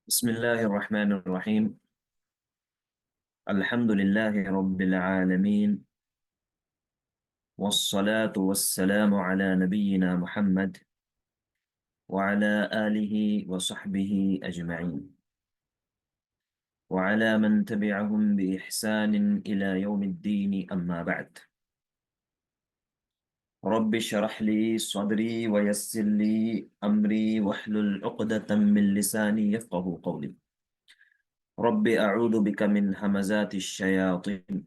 بسم الله الرحمن الرحيم. الحمد لله رب العالمين، والصلاة والسلام على نبينا محمد وعلى آله وصحبه أجمعين، وعلى من تبعهم بإحسان إلى يوم الدين، أما بعد. رب اشرح لي صدري ويسر لي أمري واحلل عقدة من لساني يفقه قولي. رب أعوذ بك من همزات الشياطين.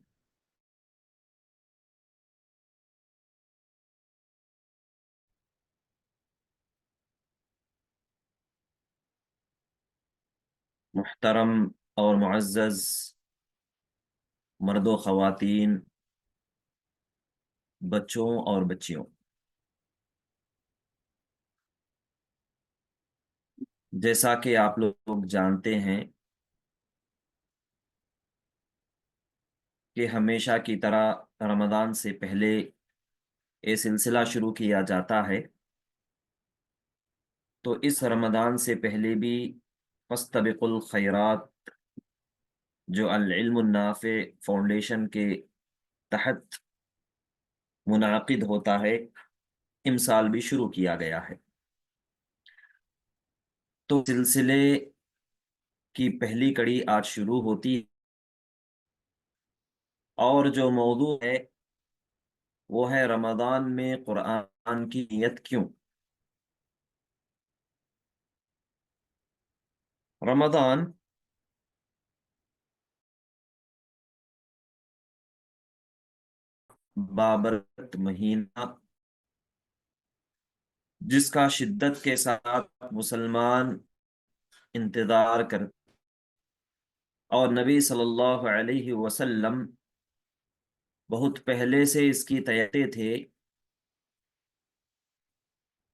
محترم اور معزز مرد و خواتین، بچوں اور بچیوں، جیسا کہ آپ لوگ جانتے ہیں کہ ہمیشہ کی طرح رمضان سے پہلے یہ سلسلہ شروع کیا جاتا ہے، تو اس رمضان سے پہلے بھی فاستبقوا الخیرات جو العلم النافع فاؤنڈیشن کے تحت منعقد ہوتا ہے، امسال بھی شروع کیا گیا ہے۔ تو سلسلے کی پہلی کڑی آج شروع ہوتی ہے، اور جو موضوع ہے وہ ہے رمضان میں قرآن کی نیت کیوں۔ رمضان بابرکت مہینہ، جس کا شدت کے ساتھ مسلمان انتظار کرتے، اور نبی صلی اللہ علیہ وسلم بہت پہلے سے اس کی تیاری تھے۔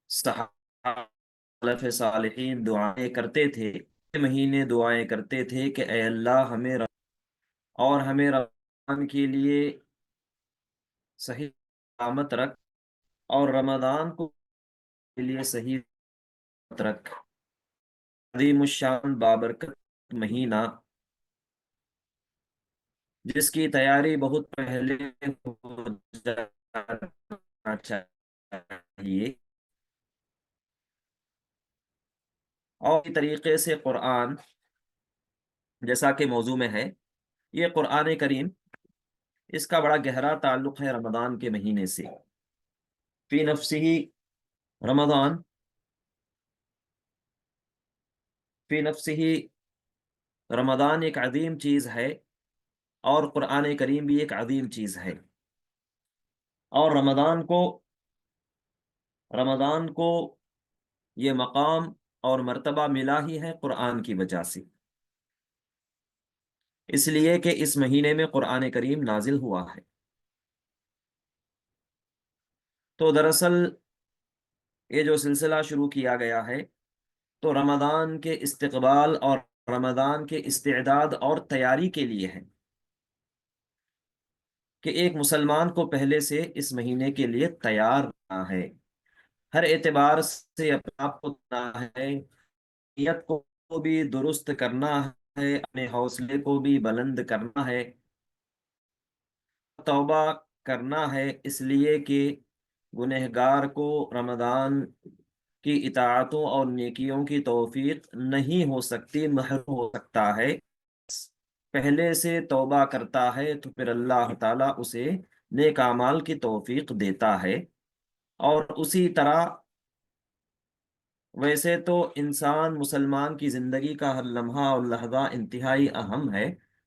صحابہ سلف صالحین دعائیں کرتے تھے، مہینے دعائیں کرتے تھے کہ اے اللہ ہمیں رمضان کے لیے صحیح سلامت رکھ، اور رمضان کو کے لیے صحیح سلامت رکھ۔ عظیم الشان بابرکت مہینہ جس کی تیاری بہت پہلے ہو جانا چاہیے، اور اس طریقے سے قرآن جیسا کہ موضوع میں ہے، یہ قرآن کریم، اس کا بڑا گہرا تعلق ہے رمضان کے مہینے سے۔ فی نفسی رمضان، فی نفسی رمضان ایک عظیم چیز ہے، اور قرآن کریم بھی ایک عظیم چیز ہے، اور رمضان کو یہ مقام اور مرتبہ ملا ہی ہے قرآن کی وجہ سے، اس لیے کہ اس مہینے میں قرآن کریم نازل ہوا ہے۔ تو دراصل یہ جو سلسلہ شروع کیا گیا ہے، تو رمضان کے استقبال اور رمضان کے استعداد اور تیاری کے لیے ہے، کہ ایک مسلمان کو پہلے سے اس مہینے کے لیے تیار رہنا ہے، ہر اعتبار سے اپنے آپ کو کرنا ہے، نیت کو بھی درست کرنا ہے، اپنے حوصلے کو بھی بلند کرنا ہے، توبہ کرنا ہے، اس لیے کہ گنہگار کو رمضان کی اطاعتوں اور نیکیوں کی توفیق نہیں ہو سکتی، محروم ہو سکتا ہے۔ پہلے سے توبہ کرتا ہے تو پھر اللہ تعالیٰ اسے نیک اعمال کی توفیق دیتا ہے۔ اور اسی طرح ویسے تو انسان مسلمان کی زندگی کا ہر لمحہ اور لحظہ انتہائی اہم ہے،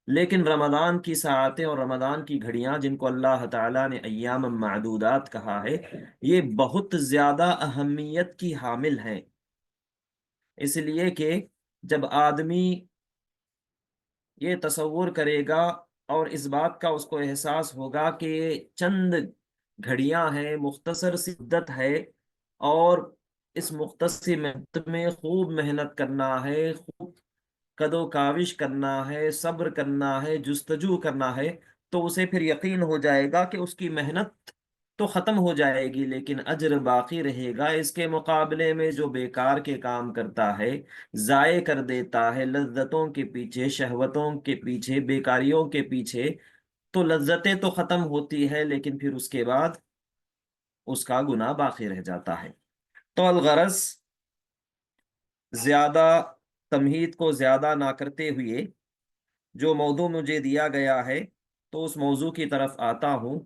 لیکن رمضان کی ساعتیں اور رمضان کی گھڑیاں، جن کو اللہ تعالیٰ نے ایام معدودات کہا ہے، یہ بہت زیادہ اہمیت کی حامل ہیں، اس لیے کہ جب آدمی یہ تصور کرے گا اور اس بات کا اس کو احساس ہوگا کہ یہ چند گھڑیاں ہیں، مختصر سی مدت ہے، اور اس مختصر مدت میں خوب محنت کرنا ہے، خوب قد و کاوش کرنا ہے، صبر کرنا ہے، جستجو کرنا ہے، تو اسے پھر یقین ہو جائے گا کہ اس کی محنت تو ختم ہو جائے گی، لیکن اجر باقی رہے گا اس کے مقابلے میں جو بیکار کے کام کرتا ہے، ضائع کر دیتا ہے لذتوں کے پیچھے، شہوتوں کے پیچھے، بیکاریوں کے پیچھے، تو لذتیں تو ختم ہوتی ہے لیکن پھر اس کے بعد اس کا گناہ باقی رہ جاتا ہے۔ تو الغرض، زیادہ تمہید کو زیادہ نہ کرتے ہوئے جو موضوع مجھے دیا گیا ہے تو اس موضوع کی طرف آتا ہوں،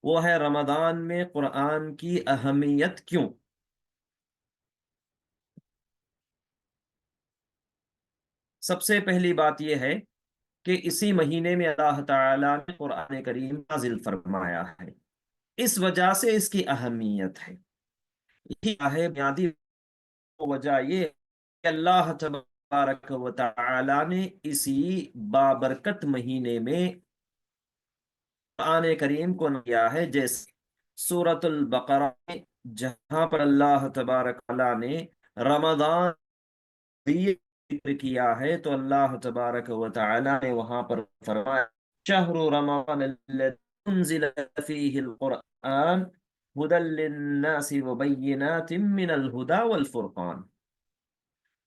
وہ ہے رمضان میں قرآن کی اہمیت کیوں۔ سب سے پہلی بات یہ ہے کہ اسی مہینے میں اللہ تعالیٰ نے قرآن کریم نازل فرمایا ہے، اس وجہ سے اس کی اہمیت ہے۔ یہی ہے بنیادی وجہ، یہ ہے کہ اللہ تبارک و تعالیٰ نے اسی بابرکت مہینے میں قرآن کریم کو کیا ہے، جیسے سورۃ البقرہ میں جہاں پر اللہ تبارک تعالیٰ نے رمضان ذکر کیا ہے تو اللہ تبارک و تعالیٰ نے وہاں پر فرمایا شہر رمضان الذی انزل فیہ القرآن ہدی للناس وبینات من الہدی والفرقان،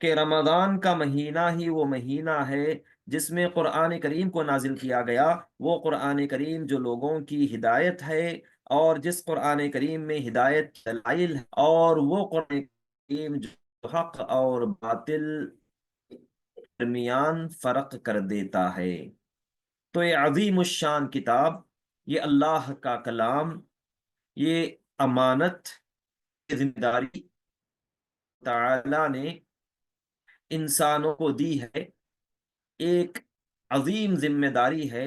کہ رمضان کا مہینہ ہی وہ مہینہ ہے جس میں قرآن کریم کو نازل کیا گیا، وہ قرآن کریم جو لوگوں کی ہدایت ہے، اور جس قرآن کریم میں ہدایت دلائل ہے، اور وہ قرآن کریم جو حق اور باطل درمیان فرق کر دیتا ہے۔ تو یہ عظیم الشان کتاب، یہ اللہ کا کلام، یہ امانت، ذمہ داری تعالی نے انسانوں کو دی ہے، ایک عظیم ذمہ داری ہے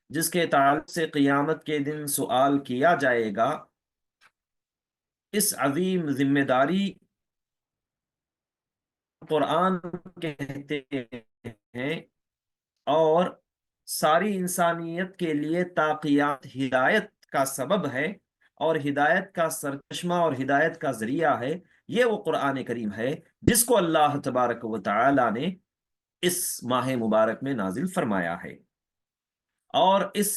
جس کے تعلق سے قیامت کے دن سوال کیا جائے گا۔ اس عظیم ذمہ داری قرآن کہتے ہیں، اور ساری انسانیت کے لیے تاقیات ہدایت کا سبب ہے، اور ہدایت کا سرچشمہ اور ہدایت کا ذریعہ ہے، یہ وہ قرآن کریم ہے جس کو اللہ تبارک و تعالی نے اس ماہ مبارک میں نازل فرمایا ہے۔ اور اس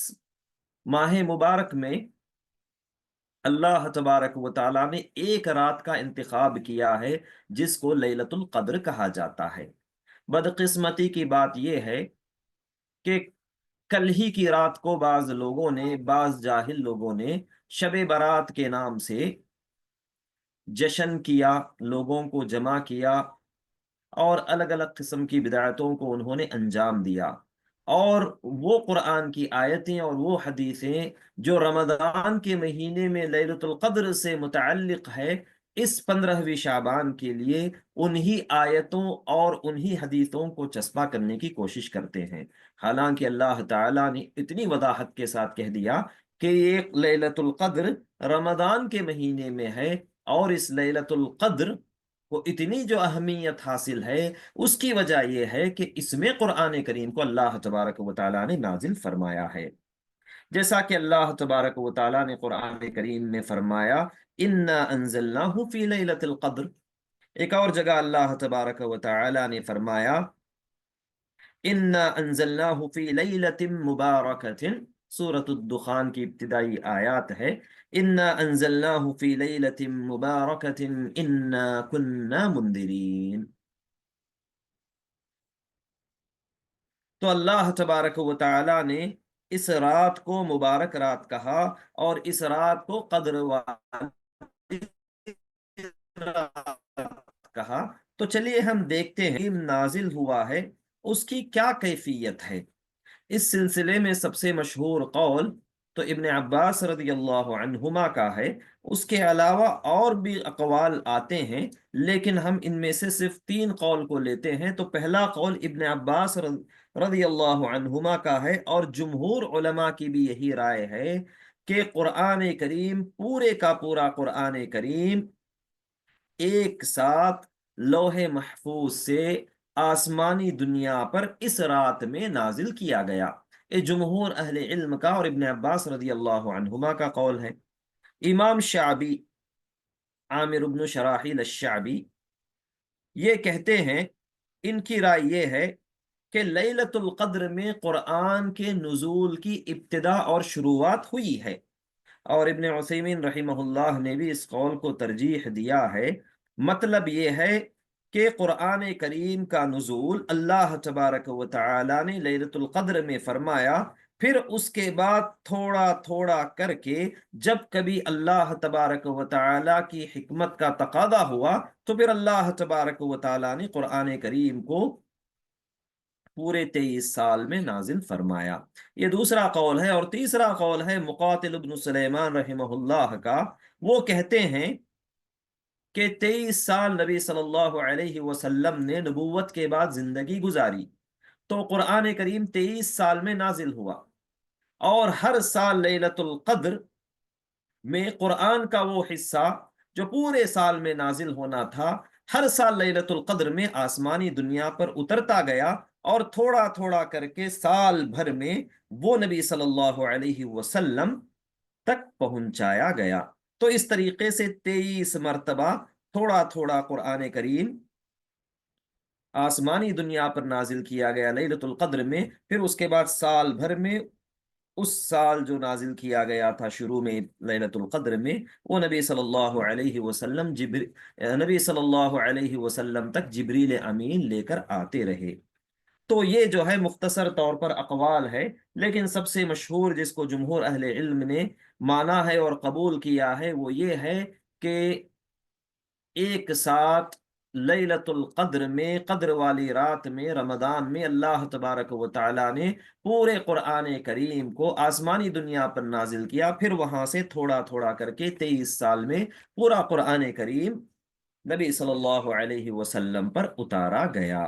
ماہ مبارک میں اللہ تبارک و تعالیٰ نے ایک رات کا انتخاب کیا ہے جس کو لیلۃ القدر کہا جاتا ہے۔ بدقسمتی کی بات یہ ہے کہ کل ہی کی رات کو بعض لوگوں نے، بعض جاہل لوگوں نے شب برات کے نام سے جشن کیا، لوگوں کو جمع کیا، اور الگ الگ قسم کی بدعتوں کو انہوں نے انجام دیا، اور وہ قرآن کی آیتیں اور وہ حدیثیں جو رمضان کے مہینے میں لیلۃ القدر سے متعلق ہے، اس 15ویں شعبان کے لیے انہی آیتوں اور انہی حدیثوں کو چسپاں کرنے کی کوشش کرتے ہیں، حالانکہ اللہ تعالیٰ نے اتنی وضاحت کے ساتھ کہہ دیا کہ یہ لیلۃ القدر رمضان کے مہینے میں ہے، اور اس لیلۃ القدر کو اتنی جو اہمیت حاصل ہے اس کی وجہ یہ ہے کہ اس میں قرآن کریم کو اللہ تبارک و تعالیٰ نے نازل فرمایا ہے، جیسا کہ اللہ تبارک و تعالیٰ نے قرآن کریم میں فرمایا انا انزلناہ فی لیلۃ القدر۔ ایک اور جگہ اللہ تبارک و تعالیٰ نے فرمایا انا انزلناہ فی لیلۃ مبارکۃ، سورۃ الدخان کی ابتدائی آیات ہے، انا انزلناہ فی لیلۃ مبارکۃ انا کنا منذرین۔ تو اللہ تبارک و تعالی نے اس رات کو مبارک رات کہا، اور اس رات کو قدر والی رات کہا۔ تو چلیے ہم دیکھتے ہیں نازل ہوا ہے اس کی کیا کیفیت ہے۔ اس سلسلے میں سب سے مشہور قول تو ابن عباس رضی اللہ عنہما کا ہے، اس کے علاوہ اور بھی اقوال آتے ہیں، لیکن ہم ان میں سے صرف 3 قول کو لیتے ہیں۔ تو پہلا قول ابن عباس رضی اللہ عنہما کا ہے، اور جمہور علماء کی بھی یہی رائے ہے کہ قرآن کریم، پورے کا پورا قرآن کریم ایک ساتھ لوح محفوظ سے آسمانی دنیا پر اس رات میں نازل کیا گیا۔ یہ جمہور اہل علم کا اور ابن عباس رضی اللہ عنہما کا قول ہے۔ امام شعبی، عامر بن شراحیل الشعبی، یہ کہتے ہیں، ان کی رائے یہ ہے کہ لیلۃ القدر میں قرآن کے نزول کی ابتدا اور شروعات ہوئی ہے، اور ابن عثیمین رحمہ اللہ نے بھی اس قول کو ترجیح دیا ہے۔ مطلب یہ ہے کہ قرآن کریم کا نزول اللہ تبارک و تعالی نے لیلۃ القدر میں فرمایا، پھر اس کے بعد تھوڑا تھوڑا کر کے جب کبھی اللہ تبارک و تعالی کی حکمت کا تقاضا ہوا تو پھر اللہ تبارک و تعالی نے قرآن کریم کو پورے 23 سال میں نازل فرمایا۔ یہ دوسرا قول ہے۔ اور تیسرا قول ہے مقاتل ابن سلیمان رحمہ اللہ کا، وہ کہتے ہیں کہ 23 سال نبی صلی اللہ علیہ وسلم نے نبوت کے بعد زندگی گزاری، تو قرآن کریم 23 سال میں نازل ہوا، اور ہر سال لیلۃ القدر میں قرآن کا وہ حصہ جو پورے سال میں نازل ہونا تھا، ہر سال لیلۃ القدر میں آسمانی دنیا پر اترتا گیا، اور تھوڑا تھوڑا کر کے سال بھر میں وہ نبی صلی اللہ علیہ وسلم تک پہنچایا گیا۔ تو اس طریقے سے 23 مرتبہ تھوڑا تھوڑا قرآن کریم آسمانی دنیا پر نازل کیا گیا لیلۃ القدر میں، پھر اس کے بعد سال بھر میں اس سال جو نازل کیا گیا تھا شروع میں لیلۃ القدر میں، وہ نبی صلی اللہ علیہ وسلم نبی صلی اللہ علیہ وسلم تک جبریل امین لے کر آتے رہے۔ تو یہ جو ہے مختصر طور پر اقوال ہے، لیکن سب سے مشہور جس کو جمہور اہل علم نے مانا ہے اور قبول کیا ہے وہ یہ ہے کہ ایک ساتھ لیلۃ القدر میں، قدر والی رات میں، رمضان میں اللہ تبارک و تعالی نے پورے قرآن کریم کو آسمانی دنیا پر نازل کیا، پھر وہاں سے تھوڑا تھوڑا کر کے 23 سال میں پورا قرآن کریم نبی صلی اللہ علیہ وسلم پر اتارا گیا۔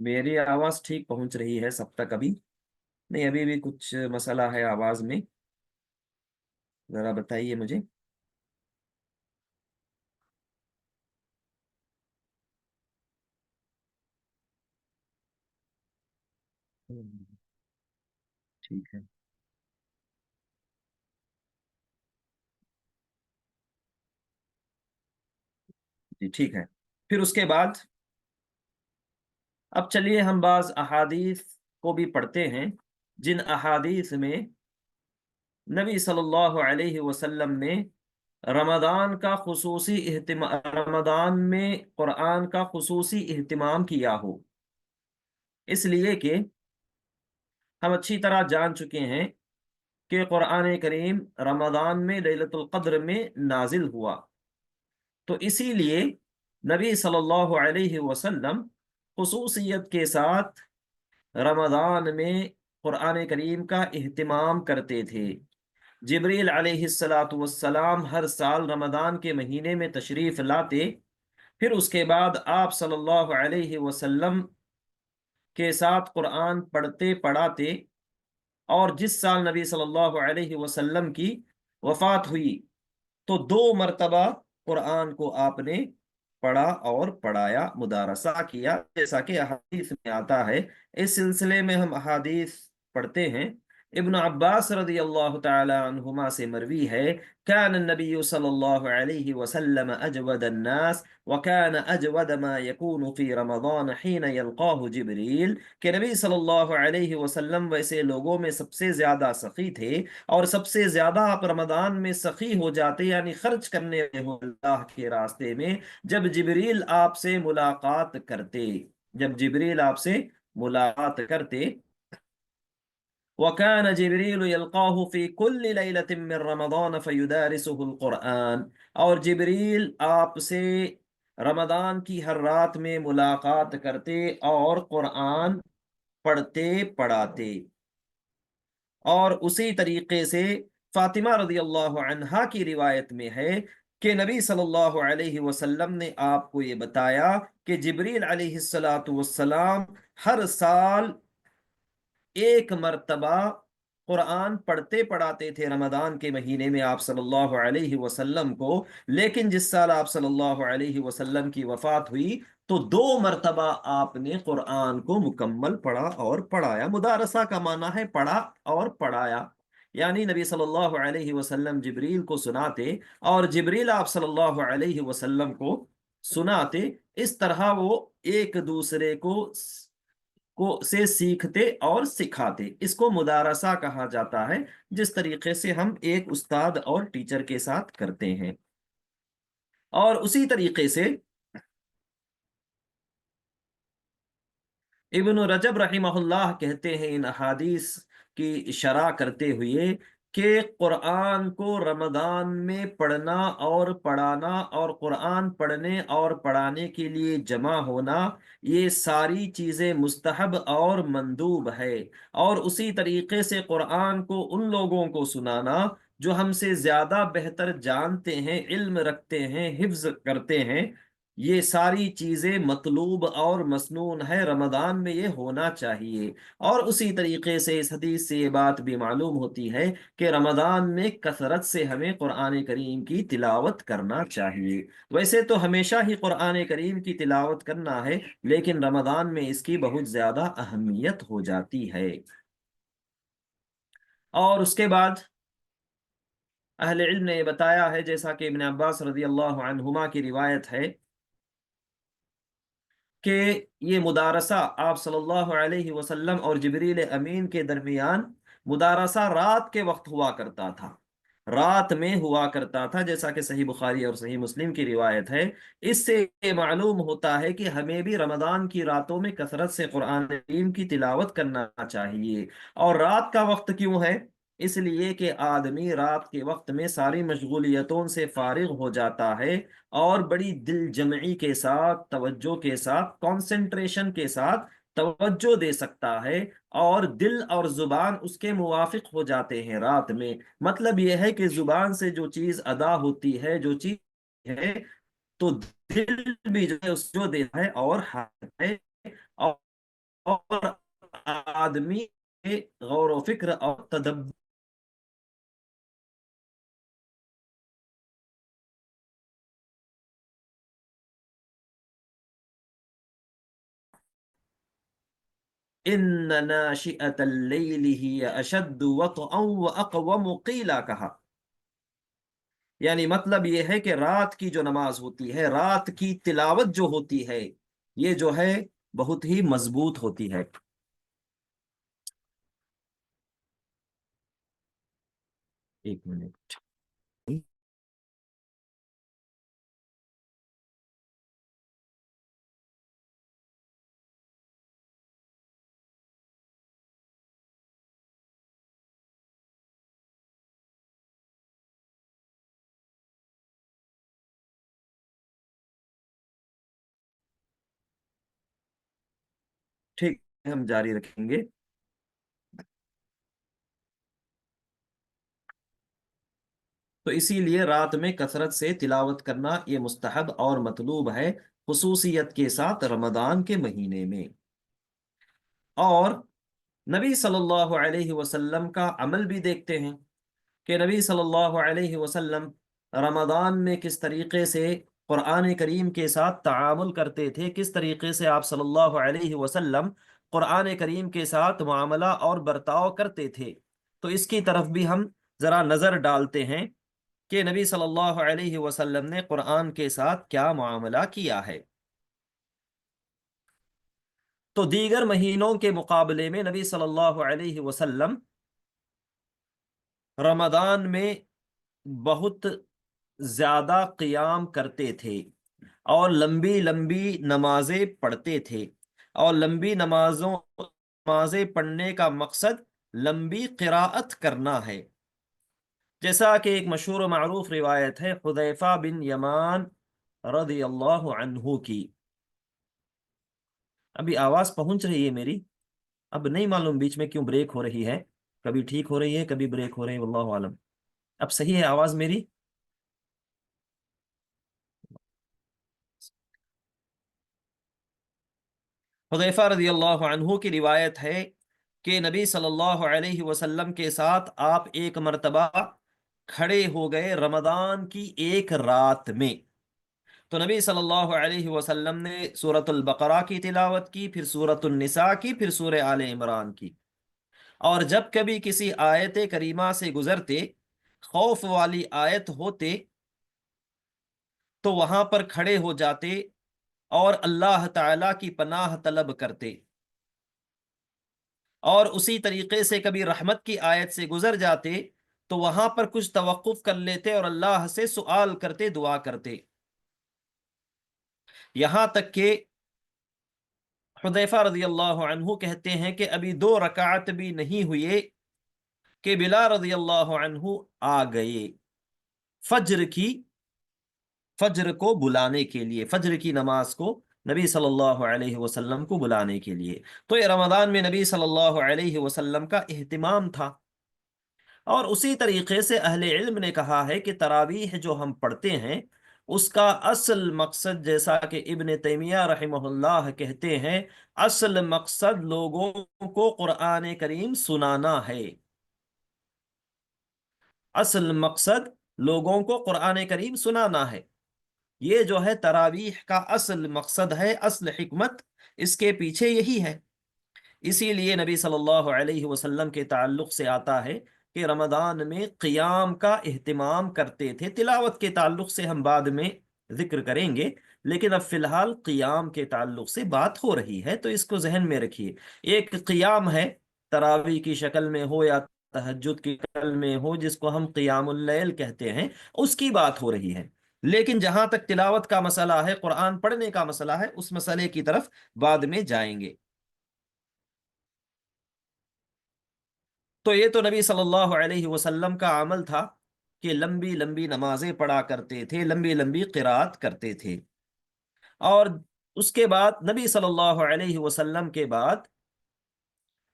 میری آواز ٹھیک پہنچ رہی ہے سب تک ابھی؟ نہیں، ابھی بھی کچھ مسئلہ ہے آواز میں؟ ذرا بتائیے مجھے۔ ٹھیک ہے جی، ٹھیک ہے۔ پھر اس کے بعد اب چلیے ہم بعض احادیث کو بھی پڑھتے ہیں، جن احادیث میں نبی صلی اللہ علیہ وسلم نے رمضان میں قرآن کا خصوصی اہتمام کیا ہو، اس لیے کہ ہم اچھی طرح جان چکے ہیں کہ قرآن کریم رمضان میں لیلۃ القدر میں نازل ہوا، تو اسی لیے نبی صلی اللہ علیہ وسلم خصوصیت کے ساتھ رمضان میں قرآن کریم کا اہتمام کرتے تھے۔ جبریل علیہ السلام ہر سال رمضان کے مہینے میں تشریف لاتے، پھر اس کے بعد آپ صلی اللہ علیہ وسلم کے ساتھ قرآن پڑھتے پڑھاتے، اور جس سال نبی صلی اللہ علیہ وسلم کی وفات ہوئی تو 2 مرتبہ قرآن کو آپ نے پڑھا اور پڑھایا، مدارسہ کیا، جیسا کہ احادیث میں آتا ہے۔ اس سلسلے میں ہم احادیث پڑھتے ہیں۔ ابن عباس رضی اللہ تعالی عنہما سے مروی ہے، كان النبي صلی اللہ علیہ وسلم اجود الناس وكان اجود ما يكون في رمضان حين يلقاه جبریل، کہ نبی صلی اللہ علیہ وسلم ویسے لوگوں میں سب سے زیادہ سخی تھے، اور سب سے زیادہ آپ رمضان میں سخی ہو جاتے، یعنی خرچ کرنے ہو اللہ کے راستے میں، جب جبریل آپ سے ملاقات کرتے، جب جبریل آپ سے ملاقات کرتے۔ وَكَانَ جِبْرِيلُ يَلْقَاهُ فِي كُلِّ لَيْلَةٍ مِّن رَمَضَانَ فَيُدَارِسُهُ الْقُرْآنَ، اور جبریل آپ سے رمضان کی ہر رات میں ملاقات کرتے اور قرآن پڑھتے پڑھاتے۔ اور اسی طریقے سے فاطمہ رضی اللہ عنہا کی روایت میں ہے کہ نبی صلی اللہ علیہ وسلم نے آپ کو یہ بتایا کہ جبریل علیہ السلام ہر سال 1 مرتبہ قرآن پڑھتے پڑھاتے تھے رمضان کے مہینے میں آپ صلی اللہ علیہ وسلم کو، لیکن جس سال آپ صلی اللہ علیہ وسلم کی وفات ہوئی تو 2 مرتبہ آپ نے قرآن کو مکمل پڑھا اور پڑھایا۔ مدارسہ کا معنی ہے پڑھا اور پڑھایا، یعنی نبی صلی اللہ علیہ وسلم جبریل کو سناتے اور جبریل آپ صلی اللہ علیہ وسلم کو سناتے، اس طرح وہ ایک دوسرے کو سے سیکھتے اور سکھاتے۔ اس کو مدارسہ کہا جاتا ہے، جس طریقے سے ہم ایک استاد اور ٹیچر کے ساتھ کرتے ہیں۔ اور اسی طریقے سے ابن رجب رحمہ اللہ کہتے ہیں ان احادیث کی شرح کرتے ہوئے کہ قرآن کو رمضان میں پڑھنا اور پڑھانا اور قرآن پڑھنے اور پڑھانے کے لیے جمع ہونا، یہ ساری چیزیں مستحب اور مندوب ہے۔ اور اسی طریقے سے قرآن کو ان لوگوں کو سنانا جو ہم سے زیادہ بہتر جانتے ہیں، علم رکھتے ہیں، حفظ کرتے ہیں، یہ ساری چیزیں مطلوب اور مسنون ہے، رمضان میں یہ ہونا چاہیے۔ اور اسی طریقے سے اس حدیث سے یہ بات بھی معلوم ہوتی ہے کہ رمضان میں کثرت سے ہمیں قرآن کریم کی تلاوت کرنا چاہیے۔ ویسے تو ہمیشہ ہی قرآن کریم کی تلاوت کرنا ہے، لیکن رمضان میں اس کی بہت زیادہ اہمیت ہو جاتی ہے۔ اور اس کے بعد اہل علم نے یہ بتایا ہے، جیسا کہ ابن عباس رضی اللہ عنہما کی روایت ہے کہ یہ مدارسہ آپ صلی اللہ علیہ وسلم اور جبریل امین کے درمیان مدارسہ رات کے وقت ہوا کرتا تھا، رات میں ہوا کرتا تھا، جیسا کہ صحیح بخاری اور صحیح مسلم کی روایت ہے۔ اس سے یہ معلوم ہوتا ہے کہ ہمیں بھی رمضان کی راتوں میں کثرت سے قرآن کریم کی تلاوت کرنا چاہیے۔ اور رات کا وقت کیوں ہے؟ اس لیے کہ آدمی رات کے وقت میں ساری مشغولیتوں سے فارغ ہو جاتا ہے اور بڑی دل جمعی کے ساتھ، توجہ کے ساتھ، کانسنٹریشن کے ساتھ توجہ دے سکتا ہے، اور دل اور زبان اس کے موافق ہو جاتے ہیں رات میں۔ مطلب یہ ہے کہ زبان سے جو چیز ادا ہوتی ہے، جو چیز ہے، تو دل بھی جو ہے اس جو دیتا ہے اور ہاتھ ہے، اور آدمی غور و فکر اور تدبر ان ناشئة اللیل ہی اشد وطئا واقوم قیلا کہا۔ یعنی مطلب یہ ہے کہ رات کی جو نماز ہوتی ہے، رات کی تلاوت جو ہوتی ہے، یہ جو ہے بہت ہی مضبوط ہوتی ہے۔ ایک منٹ۔ ٹھیک ہے، ہم جاری رکھیں گے۔ تو اسی لیے رات میں کثرت سے تلاوت کرنا یہ مستحب اور مطلوب ہے، خصوصیت کے ساتھ رمضان کے مہینے میں۔ اور نبی صلی اللہ علیہ وسلم کا عمل بھی دیکھتے ہیں کہ نبی صلی اللہ علیہ وسلم رمضان میں کس طریقے سے قرآن کریم کے ساتھ تعامل کرتے تھے، کس طریقے سے آپ صلی اللہ علیہ وسلم قرآن کریم کے ساتھ معاملہ اور برتاؤ کرتے تھے۔ تو اس کی طرف بھی ہم ذرا نظر ڈالتے ہیں کہ نبی صلی اللہ علیہ وسلم نے قرآن کے ساتھ کیا معاملہ کیا ہے۔ تو دیگر مہینوں کے مقابلے میں نبی صلی اللہ علیہ وسلم رمضان میں بہت زیادہ قیام کرتے تھے اور لمبی لمبی نمازیں پڑھتے تھے، اور لمبی نمازیں پڑھنے کا مقصد لمبی قراءت کرنا ہے، جیسا کہ ایک مشہور و معروف روایت ہے حذیفہ بن یمان رضی اللہ عنہ کی۔ ابھی آواز پہنچ رہی ہے میری؟ اب نہیں معلوم بیچ میں کیوں بریک ہو رہی ہے، کبھی ٹھیک ہو رہی ہے، کبھی بریک ہو رہی ہے، واللہ عالم۔ اب صحیح ہے آواز میری؟ حذیفہ رضی اللہ عنہ کی روایت ہے کہ نبی صلی اللہ علیہ وسلم کے ساتھ آپ ایک مرتبہ کھڑے ہو گئے رمضان کی ایک رات میں۔ تو نبی صلی اللہ علیہ وسلم نے سورۃ البقرہ کی تلاوت کی، پھر سورۃ النساء کی، پھر سورہ آل عمران کی۔ اور جب کبھی کسی آیت کریمہ سے گزرتے، خوف والی آیت ہوتے، تو وہاں پر کھڑے ہو جاتے اور اللہ تعالی کی پناہ طلب کرتے، اور اسی طریقے سے کبھی رحمت کی آیت سے گزر جاتے تو وہاں پر کچھ توقف کر لیتے اور اللہ سے سوال کرتے، دعا کرتے۔ یہاں تک کہ حذیفہ رضی اللہ عنہ کہتے ہیں کہ ابھی 2 رکعت بھی نہیں ہوئے کہ بلال رضی اللہ عنہ آ گئے فجر کی فجر کو بلانے کے لیے، فجر کی نماز کو نبی صلی اللہ علیہ وسلم کو بلانے کے لیے۔ تو یہ رمضان میں نبی صلی اللہ علیہ وسلم کا اہتمام تھا۔ اور اسی طریقے سے اہل علم نے کہا ہے کہ تراویح جو ہم پڑھتے ہیں اس کا اصل مقصد، جیسا کہ ابن تیمیہ رحمہ اللہ کہتے ہیں، اصل مقصد لوگوں کو قرآن کریم سنانا ہے۔ اصل مقصد لوگوں کو قرآن کریم سنانا ہے، یہ جو ہے تراویح کا اصل مقصد ہے، اصل حکمت اس کے پیچھے یہی ہے۔ اسی لیے نبی صلی اللہ علیہ وسلم کے تعلق سے آتا ہے کہ رمضان میں قیام کا اہتمام کرتے تھے۔ تلاوت کے تعلق سے ہم بعد میں ذکر کریں گے، لیکن اب فی الحال قیام کے تعلق سے بات ہو رہی ہے، تو اس کو ذہن میں رکھیے۔ ایک قیام ہے، تراویح کی شکل میں ہو یا تہجد کی شکل میں ہو، جس کو ہم قیام اللیل کہتے ہیں، اس کی بات ہو رہی ہے۔ لیکن جہاں تک تلاوت کا مسئلہ ہے، قرآن پڑھنے کا مسئلہ ہے، اس مسئلے کی طرف بعد میں جائیں گے۔ تو یہ تو نبی صلی اللہ علیہ وسلم کا عمل تھا کہ لمبی لمبی نمازیں پڑھا کرتے تھے، لمبی لمبی قرات کرتے تھے۔ اور اس کے بعد نبی صلی اللہ علیہ وسلم کے بعد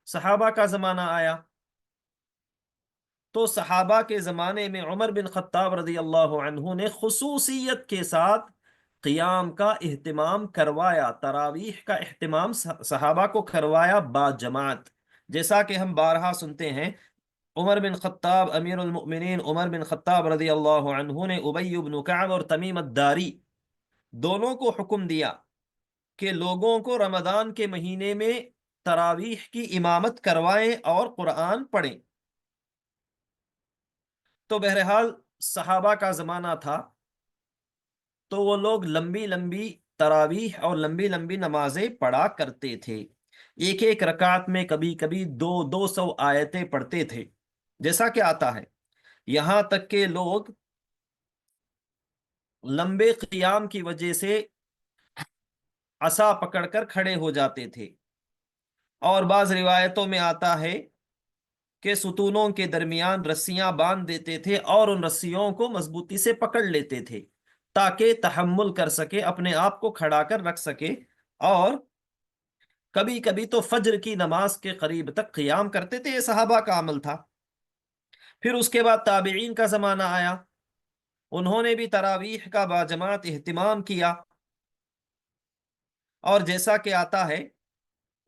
صحابہ کا زمانہ آیا، تو صحابہ کے زمانے میں عمر بن خطاب رضی اللہ عنہ نے خصوصیت کے ساتھ قیام کا اہتمام کروایا، تراویح کا اہتمام صحابہ کو کروایا با جماعت۔ جیسا کہ ہم بارہا سنتے ہیں، عمر بن خطاب، امیر المؤمنین عمر بن خطاب رضی اللہ عنہ نے ابی بن کعب اور تمیم الداری دونوں کو حکم دیا کہ لوگوں کو رمضان کے مہینے میں تراویح کی امامت کروائیں اور قرآن پڑھیں۔ تو بہرحال صحابہ کا زمانہ تھا، تو وہ لوگ لمبی لمبی تراویح اور لمبی لمبی نمازیں پڑھا کرتے تھے۔ ایک ایک رکعت میں کبھی کبھی 200 آیتیں پڑھتے تھے، جیسا کہ آتا ہے۔ یہاں تک کہ لوگ لمبے قیام کی وجہ سے عصا پکڑ کر کھڑے ہو جاتے تھے، اور بعض روایتوں میں آتا ہے کہ ستونوں کے درمیان رسیاں باندھ دیتے تھے اور ان رسیوں کو مضبوطی سے پکڑ لیتے تھے تاکہ تحمل کر سکے، اپنے آپ کو کھڑا کر رکھ سکے۔ اور کبھی کبھی تو فجر کی نماز کے قریب تک قیام کرتے تھے، یہ صحابہ کا عمل تھا۔ پھر اس کے بعد تابعین کا زمانہ آیا، انہوں نے بھی تراویح کا باجماعت اہتمام کیا، اور جیسا کہ آتا ہے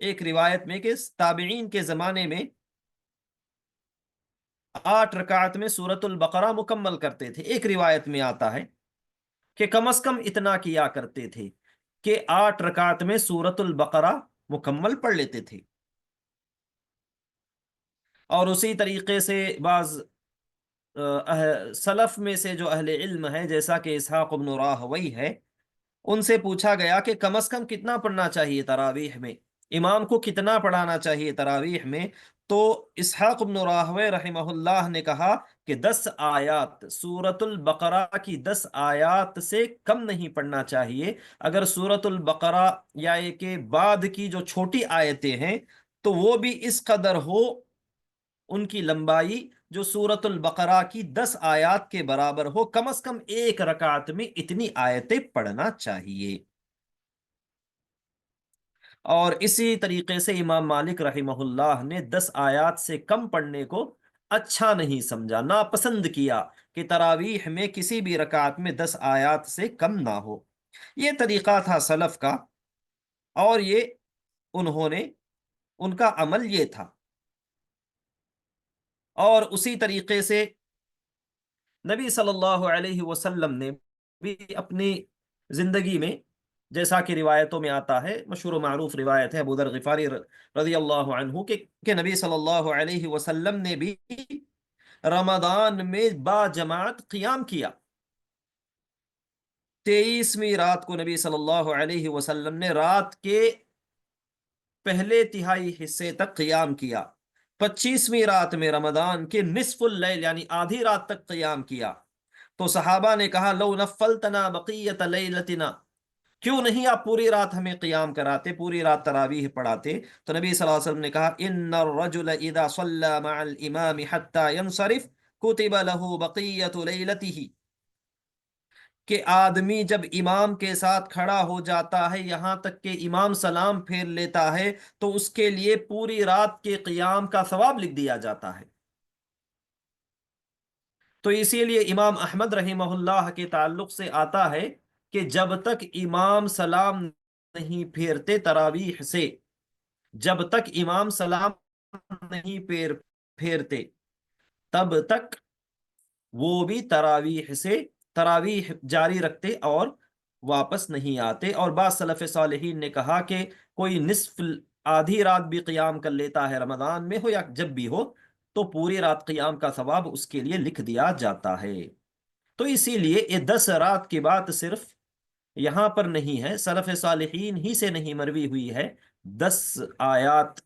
ایک روایت میں کہ تابعین کے زمانے میں 8 رکعت میں سورۃ البقرہ مکمل کرتے تھے۔ ایک روایت میں آتا ہے کہ کم از کم اتنا کیا کرتے تھے کہ 8 رکعت میں سورۃ البقرہ مکمل پڑھ لیتے تھے۔ اور اسی طریقے سے بعض سلف میں سے جو اہل علم ہے، جیسا کہ اسحاق بن راہوی ہے، ان سے پوچھا گیا کہ کم از کم کتنا پڑھنا چاہیے تراویح میں، امام کو کتنا پڑھانا چاہیے تراویح میں؟ تو اسحاق بن راہوی رحمہ اللہ نے کہا کہ 10 آیات، سورۃ البقرہ کی 10 آیات سے کم نہیں پڑھنا چاہیے۔ اگر سورۃ البقرہ یا یہ کہ بعد کی جو چھوٹی آیتیں ہیں تو وہ بھی اس قدر ہو، ان کی لمبائی جو سورۃ البقرہ کی 10 آیات کے برابر ہو، کم از کم ایک رکعت میں اتنی آیتیں پڑھنا چاہیے۔ اور اسی طریقے سے امام مالک رحمہ اللہ نے 10 آیات سے کم پڑھنے کو اچھا نہیں سمجھا، ناپسند کیا کہ تراویح میں کسی بھی رکعت میں 10 آیات سے کم نہ ہو۔ یہ طریقہ تھا سلف کا، اور یہ انہوں نے، ان کا عمل یہ تھا۔ اور اسی طریقے سے نبی صلی اللہ علیہ وسلم نے بھی اپنی زندگی میں جیسا کہ روایتوں میں آتا ہے، مشہور و معروف روایت ہے ابو ذر غفاری رضی اللہ عنہ کہ نبی صلی اللہ علیہ وسلم نے بھی رمضان میں با جماعت قیام کیا۔ 23ویں رات کو نبی صلی اللہ علیہ وسلم نے رات کے پہلے تہائی حصے تک قیام کیا۔ 25ویں رات میں رمضان کے نصف اللیل یعنی آدھی رات تک قیام کیا۔ تو صحابہ نے کہا لو نفلتنا بقیت لیلتنا، کیوں نہیں آپ پوری رات ہمیں قیام کراتے، پوری رات تراویح پڑھاتے؟ تو نبی صلی اللہ علیہ وسلم نے کہا ان الرجل اذا صلى مع الامام حتى ينصرف كتب له بقیت لیلته، کہ آدمی جب امام کے ساتھ کھڑا ہو جاتا ہے یہاں تک کہ امام سلام پھیر لیتا ہے تو اس کے لیے پوری رات کے قیام کا ثواب لکھ دیا جاتا ہے۔ تو اسی لیے امام احمد رحمہ اللہ کے تعلق سے آتا ہے کہ جب تک امام سلام نہیں پھیرتے تراویح سے، جب تک امام سلام نہیں پھیرتے تب تک وہ بھی تراویح سے تراویح جاری رکھتے اور واپس نہیں آتے۔ اور بعض سلف صالحین نے کہا کہ کوئی نصف آدھی رات بھی قیام کر لیتا ہے رمضان میں ہو یا جب بھی ہو تو پوری رات قیام کا ثواب اس کے لیے لکھ دیا جاتا ہے۔ تو اسی لیے یہ 10 رات کی بات صرف یہاں پر نہیں ہے، سلف صالحین ہی سے نہیں مروی ہوئی ہے 10 آیات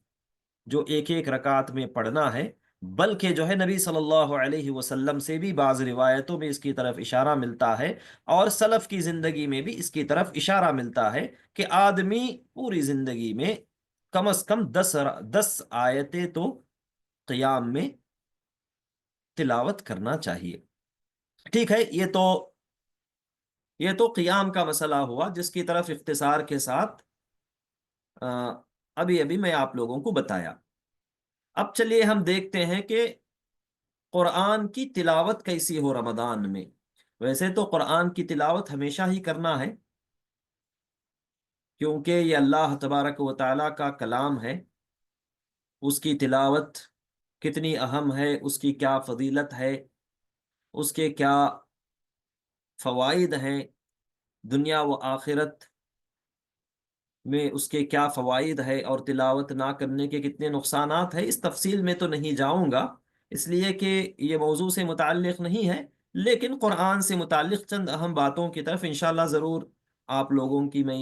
جو ایک ایک رکعت میں پڑھنا ہے، بلکہ جو ہے نبی صلی اللہ علیہ وسلم سے بھی بعض روایتوں میں اس کی طرف اشارہ ملتا ہے، اور سلف کی زندگی میں بھی اس کی طرف اشارہ ملتا ہے کہ آدمی پوری زندگی میں کم از کم 10 آیتیں تو قیام میں تلاوت کرنا چاہیے۔ ٹھیک ہے، یہ تو قیام کا مسئلہ ہوا جس کی طرف اختصار کے ساتھ ابھی ابھی میں آپ لوگوں کو بتایا۔ اب چلیے ہم دیکھتے ہیں کہ قرآن کی تلاوت کیسی ہو رمضان میں۔ ویسے تو قرآن کی تلاوت ہمیشہ ہی کرنا ہے، کیونکہ یہ اللہ تبارک و تعالیٰ کا کلام ہے، اس کی تلاوت کتنی اہم ہے، اس کی کیا فضیلت ہے، اس کے کیا فوائد ہیں، دنیا و آخرت میں اس کے کیا فوائد ہے، اور تلاوت نہ کرنے کے کتنے نقصانات ہیں۔ اس تفصیل میں تو نہیں جاؤں گا اس لیے کہ یہ موضوع سے متعلق نہیں ہے، لیکن قرآن سے متعلق چند اہم باتوں کی طرف انشاءاللہ ضرور آپ لوگوں کی میں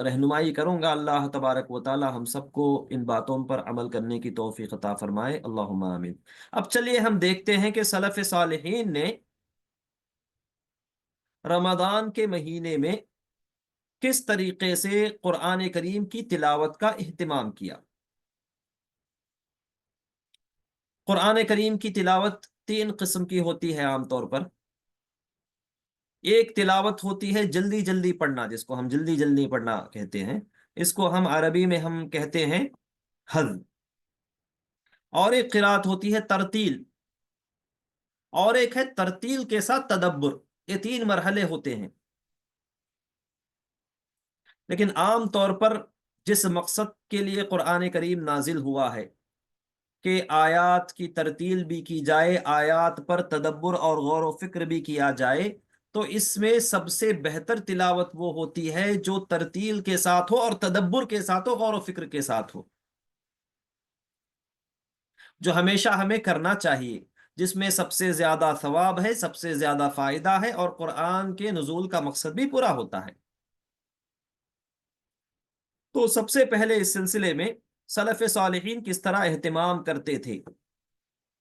رہنمائی کروں گا۔ اللہ تبارک و تعالی ہم سب کو ان باتوں پر عمل کرنے کی توفیق عطا فرمائے، اللہم آمین۔ اب چلیے ہم دیکھتے ہیں کہ سلف صالحین نے رمضان کے مہینے میں کس طریقے سے قرآن کریم کی تلاوت کا اہتمام کیا۔ قرآن کریم کی تلاوت 3 قسم کی ہوتی ہے عام طور پر۔ ایک تلاوت ہوتی ہے جلدی جلدی پڑھنا، جس کو ہم جلدی جلدی پڑھنا کہتے ہیں، اس کو ہم عربی میں ہم کہتے ہیں حذف۔ اور ایک قرات ہوتی ہے ترتیل، اور ایک ہے ترتیل کے ساتھ تدبر۔ یہ 3 مرحلے ہوتے ہیں، لیکن عام طور پر جس مقصد کے لیے قرآن کریم نازل ہوا ہے کہ آیات کی ترتیل بھی کی جائے، آیات پر تدبر اور غور و فکر بھی کیا جائے، تو اس میں سب سے بہتر تلاوت وہ ہوتی ہے جو ترتیل کے ساتھ ہو اور تدبر کے ساتھ ہو، غور و فکر کے ساتھ ہو، جو ہمیشہ ہمیں کرنا چاہیے، جس میں سب سے زیادہ ثواب ہے، سب سے زیادہ فائدہ ہے، اور قرآن کے نزول کا مقصد بھی پورا ہوتا ہے۔ تو سب سے پہلے اس سلسلے میں سلف صالحین کس طرح اہتمام کرتے تھے،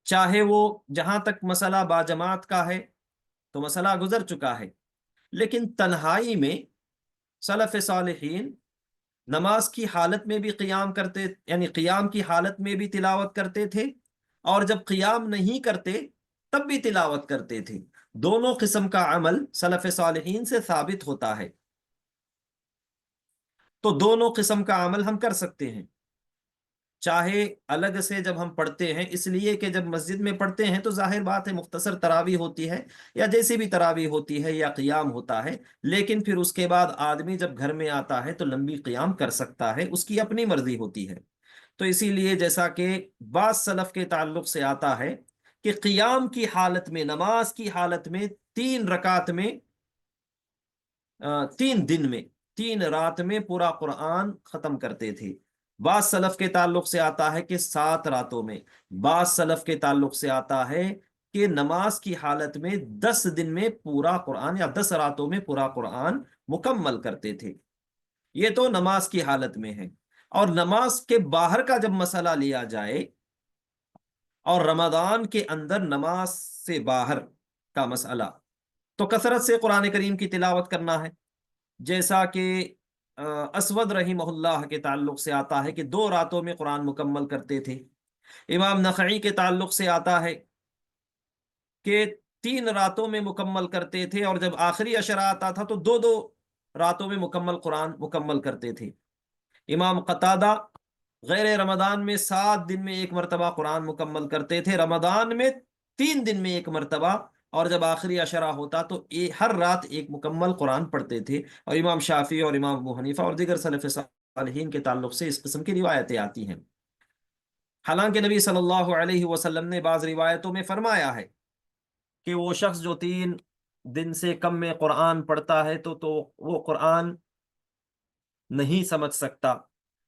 چاہے وہ جہاں تک مسئلہ باجماعت کا ہے تو مسئلہ گزر چکا ہے، لیکن تنہائی میں سلف صالحین نماز کی حالت میں بھی قیام کرتے، یعنی قیام کی حالت میں بھی تلاوت کرتے تھے، اور جب قیام نہیں کرتے تب بھی تلاوت کرتے تھے۔ دونوں قسم کا عمل سلف صالحین سے ثابت ہوتا ہے، تو دونوں قسم کا عمل ہم کر سکتے ہیں، چاہے الگ سے جب ہم پڑھتے ہیں، اس لیے کہ جب مسجد میں پڑھتے ہیں تو ظاہر بات ہے مختصر تراویح ہوتی ہے یا جیسی بھی تراویح ہوتی ہے یا قیام ہوتا ہے، لیکن پھر اس کے بعد آدمی جب گھر میں آتا ہے تو لمبی قیام کر سکتا ہے، اس کی اپنی مرضی ہوتی ہے۔ تو اسی لیے جیسا کہ بعض سلف کے تعلق سے آتا ہے کہ قیام کی حالت میں، نماز کی حالت میں 3 رکعت میں 3 دن میں، 3 رات میں پورا قرآن ختم کرتے تھے۔ بعض سلف کے تعلق سے آتا ہے کہ 7 راتوں میں، بعض سلف کے تعلق سے آتا ہے کہ نماز کی حالت میں 10 دن میں پورا قرآن یا 10 راتوں میں پورا قرآن مکمل کرتے تھے۔ یہ تو نماز کی حالت میں ہے۔ اور نماز کے باہر کا جب مسئلہ لیا جائے، اور رمضان کے اندر نماز سے باہر کا مسئلہ، تو کثرت سے قرآن کریم کی تلاوت کرنا ہے، جیسا کہ اسود رحمہ اللہ کے تعلق سے آتا ہے کہ 2 راتوں میں قرآن مکمل کرتے تھے۔ امام نخعی کے تعلق سے آتا ہے کہ 3 راتوں میں مکمل کرتے تھے، اور جب آخری عشرہ آتا تھا تو 2 راتوں میں مکمل قرآن مکمل کرتے تھے۔ امام قتادہ غیر رمضان میں 7 دن میں 1 مرتبہ قرآن مکمل کرتے تھے، رمضان میں 3 دن میں 1 مرتبہ، اور جب آخری عشرہ ہوتا تو ہر رات 1 مکمل قرآن پڑھتے تھے۔ اور امام شافعی اور امام ابو حنیفہ اور دیگر سلف صالحین کے تعلق سے اس قسم کی روایتیں آتی ہیں۔ حالانکہ نبی صلی اللہ علیہ وسلم نے بعض روایتوں میں فرمایا ہے کہ وہ شخص جو 3 دن سے کم میں قرآن پڑھتا ہے تو وہ قرآن نہیں سمجھ سکتا۔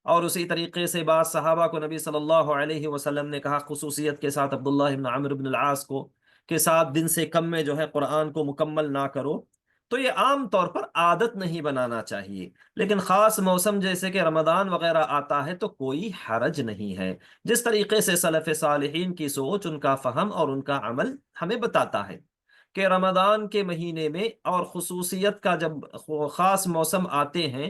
اور اسی طریقے سے بعض صحابہ کو نبی صلی اللہ علیہ وسلم نے کہا، خصوصیت کے ساتھ عبداللہ بن عمرو بن العاص کو، کہ 7 دن سے کم میں جو ہے قرآن کو مکمل نہ کرو۔ تو یہ عام طور پر عادت نہیں بنانا چاہیے، لیکن خاص موسم جیسے کہ رمضان وغیرہ آتا ہے تو کوئی حرج نہیں ہے۔ جس طریقے سے سلف صالحین کی سوچ، ان کا فہم اور ان کا عمل ہمیں بتاتا ہے کہ رمضان کے مہینے میں اور خصوصیت کا جب خاص موسم آتے ہیں،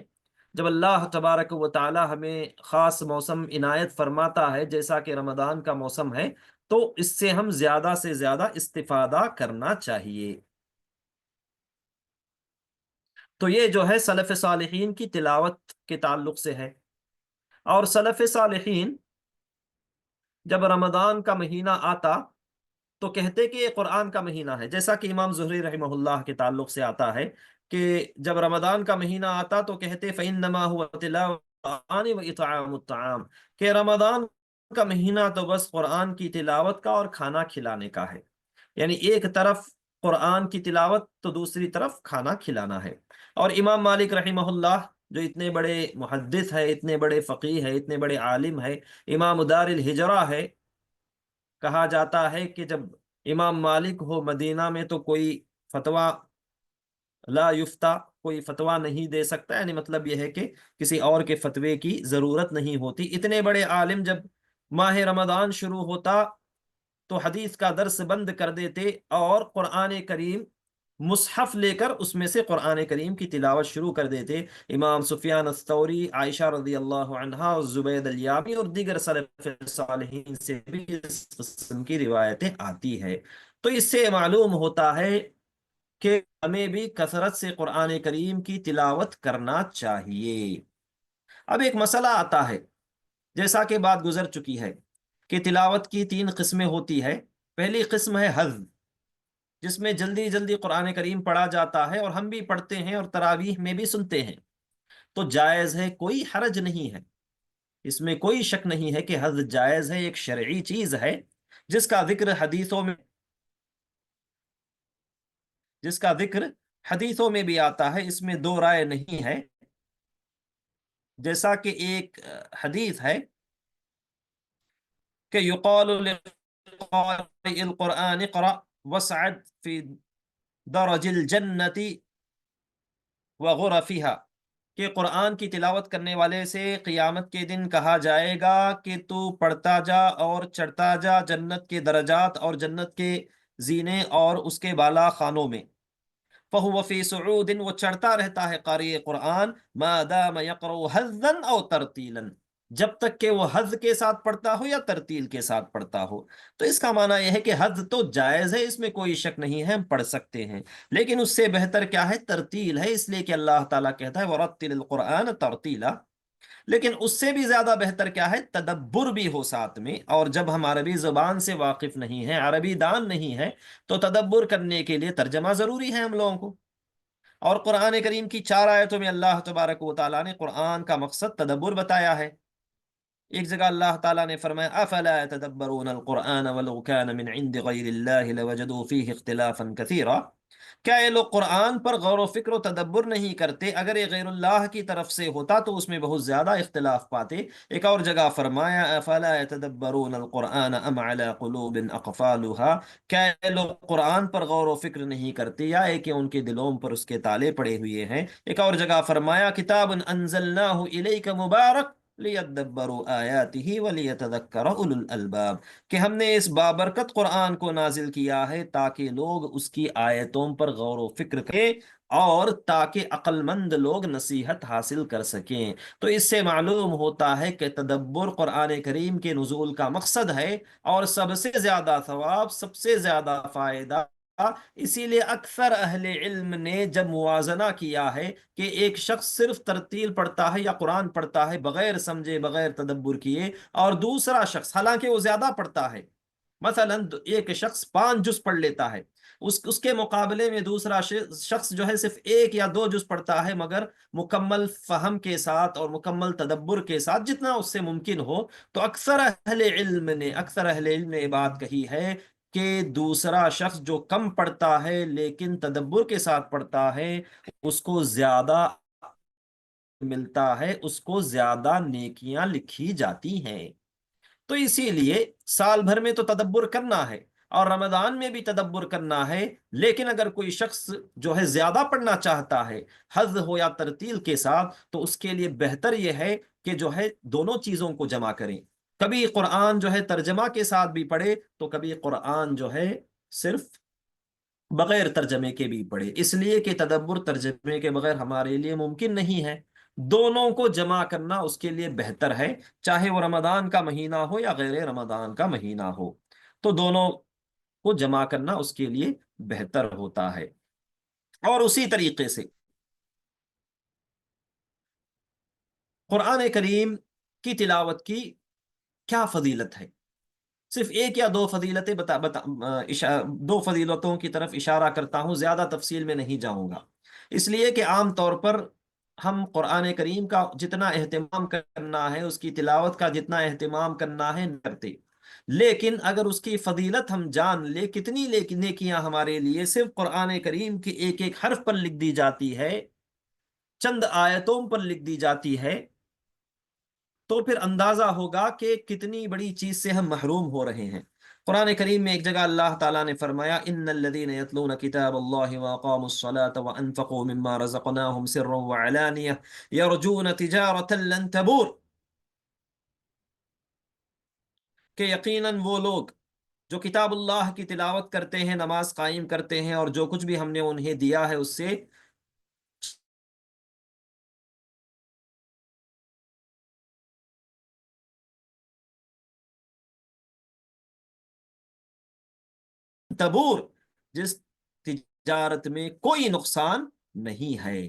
جب اللہ تبارک و تعالی ہمیں خاص موسم عنایت فرماتا ہے جیسا کہ رمضان کا موسم ہے، تو اس سے ہم زیادہ سے زیادہ استفادہ کرنا چاہیے۔ تو یہ جو ہے سلف صالحین کی تلاوت کے تعلق سے ہے۔ اور سلف صالحین جب رمضان کا مہینہ آتا تو کہتے کہ یہ قرآن کا مہینہ ہے، جیسا کہ امام زہری رحمہ اللہ کے تعلق سے آتا ہے کہ جب رمضان کا مہینہ آتا تو کہتے فَإِنَّمَا هُوَ تِلَاوَةُ الْقُرْآنِ وَإِطْعَامُ الطَّعَامِ، کہ رمضان کا مہینہ تو بس قرآن کی تلاوت کا اور کھانا کھلانے کا ہے، یعنی ایک طرف قرآن کی تلاوت تو دوسری طرف کھانا کھلانا ہے۔ اور امام مالک رحمہ اللہ جو اتنے بڑے محدث ہے، اتنے بڑے فقیہ ہے، اتنے بڑے عالم ہے، امام دار الہجرہ ہے، کہا جاتا ہے کہ جب امام مالک ہو مدینہ میں تو کوئی فتویٰ لا یفتہ، کوئی فتویٰ نہیں دے سکتا، یعنی مطلب یہ ہے کہ کسی اور کے فتوے کی ضرورت نہیں ہوتی۔ اتنے بڑے عالم جب ماہ رمضان شروع ہوتا تو حدیث کا درس بند کر دیتے اور قرآن کریم مصحف لے کر اس میں سے قرآن کریم کی تلاوت شروع کر دیتے۔ امام سفیان الثوری، عائشہ رضی اللہ عنہا اور زبید الیامی اور دیگر سلف صالحین سے بھی اس قسم کی روایتیں آتی ہے۔ تو اس سے معلوم ہوتا ہے کہ ہمیں بھی کثرت سے قرآن کریم کی تلاوت کرنا چاہیے۔ اب ایک مسئلہ آتا ہے، جیسا کہ بات گزر چکی ہے کہ تلاوت کی 3 قسمیں ہوتی ہے۔ پہلی قسم ہے حفظ، جس میں جلدی جلدی قرآن کریم پڑھا جاتا ہے، اور ہم بھی پڑھتے ہیں اور تراویح میں بھی سنتے ہیں، تو جائز ہے، کوئی حرج نہیں ہے، اس میں کوئی شک نہیں ہے کہ حفظ جائز ہے، ایک شرعی چیز ہے جس کا ذکر حدیثوں میں بھی آتا ہے، اس میں 2 رائے نہیں ہے۔ جیسا کہ ایک حدیث ہے کہ یقال لقارئ القرآن اقرأ واسعد فی درج الجنت وغرفها، کہ قرآن کی تلاوت کرنے والے سے قیامت کے دن کہا جائے گا کہ تو پڑھتا جا اور چڑھتا جا جنت کے درجات اور جنت کے زینے اور اس کے بالا خانوں میں۔ فَهُوَ فِي سُعُودٍ، وہ چڑھتا رہتا ہے قاری قرآن، مَا دَامَ يَقْرَؤُ حَظًّا أَوْ تَرْتِيلًا، جب تک کہ وہ حظ کے ساتھ پڑھتا ہو یا ترتیل کے ساتھ پڑھتا ہو۔ تو اس کا معنی یہ ہے کہ حظ تو جائز ہے، اس میں کوئی شک نہیں ہے، ہم پڑھ سکتے ہیں، لیکن اس سے بہتر کیا ہے؟ ترتیل ہے، اس لیے کہ اللہ تعالیٰ کہتا ہے وَرَتِّلِ الْقُرْآنَ تَرْتِيلًا۔ لیکن اس سے بھی زیادہ بہتر کیا ہے؟ تدبر بھی ہو ساتھ میں، اور جب ہم عربی زبان سے واقف نہیں ہیں، عربی دان نہیں ہے، تو تدبر کرنے کے لیے ترجمہ ضروری ہے ہم لوگوں کو۔ اور قرآن کریم کی 4 آیتوں میں اللہ تبارک و تعالیٰ نے قرآن کا مقصد تدبر بتایا ہے۔ ایک جگہ اللہ تعالیٰ نے فرمایا افلا يتدبرون القرآن ولو كان من عند غیر اللہ لوجدوا فیہ اختلافا کثیرا، کیا یہ لوگ قرآن پر غور و فکر و تدبر نہیں کرتے؟ اگر یہ غیر اللہ کی طرف سے ہوتا تو اس میں بہت زیادہ اختلاف پاتے۔ ایک اور جگہ فرمایا افلا يتدبرون القرآن ام على قلوب اقفالها، کیا یہ لوگ قرآن پر غور و فکر نہیں کرتے یا ہے کہ ان کے دلوں پر اس کے تالے پڑے ہوئے ہیں؟ ایک اور جگہ فرمایا کتاب انزلناه الیک مبارک لیدبروا آیاتہ ولیتذکر اولو الالباب، کہ ہم نے اس بابرکت قرآن کو نازل کیا ہے تاکہ لوگ اس کی آیتوں پر غور و فکر کریں اور تاکہ عقل مند لوگ نصیحت حاصل کر سکیں۔ تو اس سے معلوم ہوتا ہے کہ تدبر قرآن کریم کے نزول کا مقصد ہے، اور سب سے زیادہ ثواب، سب سے زیادہ فائدہ۔ اسی لیے اکثر اہل علم نے جب موازنہ کیا ہے کہ ایک شخص صرف ترتیل پڑھتا ہے یا قرآن پڑھتا ہے بغیر سمجھے بغیر تدبر کیے، اور دوسرا شخص حالانکہ وہ زیادہ پڑھتا ہے، مثلا ایک شخص 5 جز پڑھ لیتا ہے، اس کے مقابلے میں دوسرا شخص جو ہے صرف 1 یا 2 جز پڑھتا ہے، مگر مکمل فہم کے ساتھ اور مکمل تدبر کے ساتھ جتنا اس سے ممکن ہو، تو اکثر اہل علم نے یہ بات کہی ہے کہ دوسرا شخص جو کم پڑھتا ہے لیکن تدبر کے ساتھ پڑھتا ہے، اس کو زیادہ ملتا ہے، اس کو زیادہ نیکیاں لکھی جاتی ہیں۔ تو اسی لیے سال بھر میں تو تدبر کرنا ہے اور رمضان میں بھی تدبر کرنا ہے، لیکن اگر کوئی شخص جو ہے زیادہ پڑھنا چاہتا ہے حفظ ہو یا ترتیل کے ساتھ، تو اس کے لیے بہتر یہ ہے کہ جو ہے دونوں چیزوں کو جمع کریں، کبھی قرآن جو ہے ترجمہ کے ساتھ بھی پڑھے تو کبھی قرآن جو ہے صرف بغیر ترجمے کے بھی پڑھے، اس لیے کہ تدبر ترجمے کے بغیر ہمارے لیے ممکن نہیں ہے۔ دونوں کو جمع کرنا اس کے لیے بہتر ہے، چاہے وہ رمضان کا مہینہ ہو یا غیر رمضان کا مہینہ ہو، تو دونوں کو جمع کرنا اس کے لیے بہتر ہوتا ہے۔ اور اسی طریقے سے قرآن کریم کی تلاوت کی کیا فضیلت ہے؟ صرف 1 یا 2 فضیلتیں دو فضیلتوں کی طرف اشارہ کرتا ہوں، زیادہ تفصیل میں نہیں جاؤں گا، اس لیے کہ عام طور پر ہم قرآن کریم کا جتنا اہتمام کرنا ہے، اس کی تلاوت کا جتنا اہتمام کرنا ہے، نہ کرتے، لیکن اگر اس کی فضیلت ہم جان لے، کتنی نیکیاں ہمارے لیے صرف قرآن کریم کی ایک ایک حرف پر لکھ دی جاتی ہے، چند آیتوں پر لکھ دی جاتی ہے، تو پھر اندازہ ہوگا کہ کتنی بڑی چیز سے ہم محروم ہو رہے ہیں۔ قرآن کریم میں ایک جگہ اللہ تعالیٰ نے فرمایا ان الذين يتلون كتاب الله واقاموا الصلاة وانفقوا مما رزقناهم سرا وعلانية يرجون تجارة لن تبور، کہ یقیناً وہ لوگ جو کتاب اللہ کی تلاوت کرتے ہیں، نماز قائم کرتے ہیں، اور جو کچھ بھی ہم نے انہیں دیا ہے اس سے تبور، جس تجارت میں کوئی نقصان نہیں ہے۔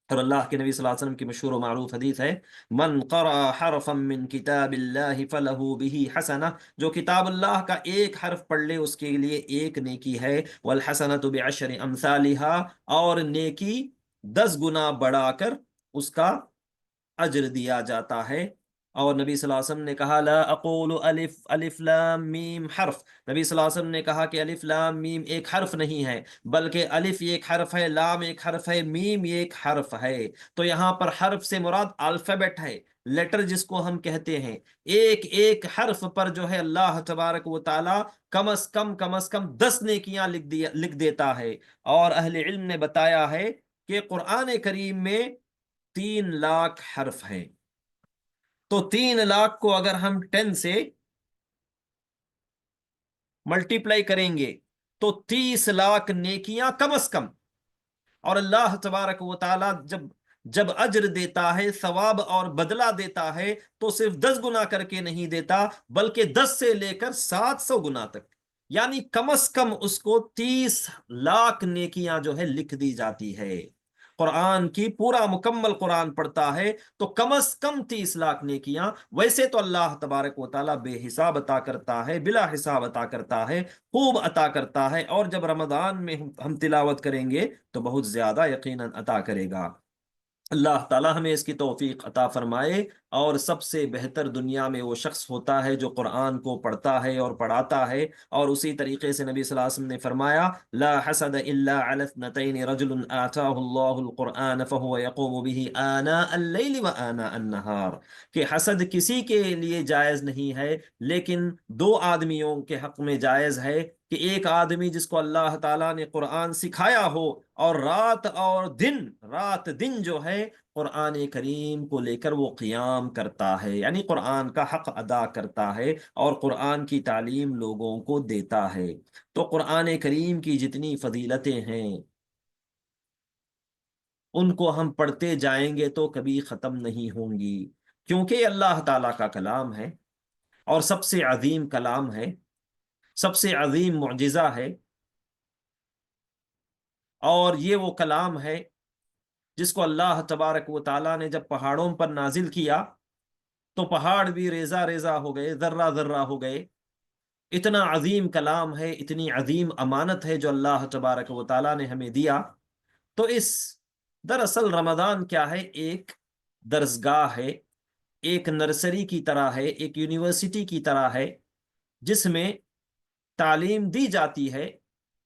اور اللہ کے نبی صلی اللہ علیہ وسلم کی مشہور و معروف حدیث ہے من قرأ حرفا من کتاب اللہ فلہ بہ حسنہ، جو کتاب اللہ کا ایک حرف پڑھ لے اس کے لیے ایک نیکی ہے، والحسنۃ بعشر امثالہا، اور نیکی 10 گنا بڑھا کر اس کا اجر دیا جاتا ہے۔ اور نبی صلی اللہ علیہ وسلم نے کہا لا اقول الف الف لام میم حرف، نبی صلی اللہ علیہ وسلم نے کہا کہ الف لام میم ایک حرف نہیں ہے، بلکہ الف ایک حرف ہے، لام ایک حرف ہے، میم ایک حرف ہے۔ تو یہاں پر حرف سے مراد الفابیٹ ہے، لیٹر جس کو ہم کہتے ہیں، ایک ایک حرف پر جو ہے اللہ تبارک و تعالی کم از کم 10 نیکیاں لکھ دیتا ہے۔ اور اہل علم نے بتایا ہے کہ قرآن کریم میں 3 لاکھ حرف ہیں، تو 3 لاکھ کو اگر ہم 10 سے ملٹیپلائی کریں گے تو 30 لاکھ نیکیاں کم از کم۔ اور اللہ تبارک و تعالی جب اجر دیتا ہے، ثواب اور بدلہ دیتا ہے، تو صرف 10 گنا کر کے نہیں دیتا، بلکہ 10 سے لے کر 700 گنا تک، یعنی کم از کم اس کو 30 لاکھ نیکیاں جو ہے لکھ دی جاتی ہے۔ قرآن کی پورا مکمل قرآن پڑھتا ہے تو کم از کم 30 لاکھ نیکیاں۔ ویسے تو اللہ تبارک و تعالیٰ بے حساب عطا کرتا ہے، بلا حساب عطا کرتا ہے، خوب عطا کرتا ہے، اور جب رمضان میں ہم تلاوت کریں گے تو بہت زیادہ یقیناً عطا کرے گا۔ اللہ تعالیٰ ہمیں اس کی توفیق عطا فرمائے۔ اور سب سے بہتر دنیا میں وہ شخص ہوتا ہے جو قرآن کو پڑھتا ہے اور پڑھاتا ہے۔ اور اسی طریقے سے نبی صلی اللہ علیہ وسلم نے فرمایا لا حسد الا علی اثنتین رجل آتاہ اللہ القرآن فهو يقوم به آناء اللیل وآناء النہار، کہ حسد کسی کے لیے جائز نہیں ہے، لیکن دو آدمیوں کے حق میں جائز ہے، کہ ایک آدمی جس کو اللہ تعالیٰ نے قرآن سکھایا ہو اور رات دن جو ہے قرآن کریم کو لے کر وہ قیام کرتا ہے، یعنی قرآن کا حق ادا کرتا ہے اور قرآن کی تعلیم لوگوں کو دیتا ہے۔ تو قرآن کریم کی جتنی فضیلتیں ہیں ان کو ہم پڑھتے جائیں گے تو کبھی ختم نہیں ہوں گی، کیونکہ یہ اللہ تعالیٰ کا کلام ہے اور سب سے عظیم کلام ہے، سب سے عظیم معجزہ ہے، اور یہ وہ کلام ہے جس کو اللہ تبارک و تعالیٰ نے جب پہاڑوں پر نازل کیا تو پہاڑ بھی ریزہ ریزہ ہو گئے، ذرہ ذرہ ہو گئے۔ اتنا عظیم کلام ہے، اتنی عظیم امانت ہے جو اللہ تبارک و تعالیٰ نے ہمیں دیا۔ تو دراصل رمضان کیا ہے؟ ایک درسگاہ ہے، ایک نرسری کی طرح ہے، ایک یونیورسٹی کی طرح ہے، جس میں تعلیم دی جاتی ہے۔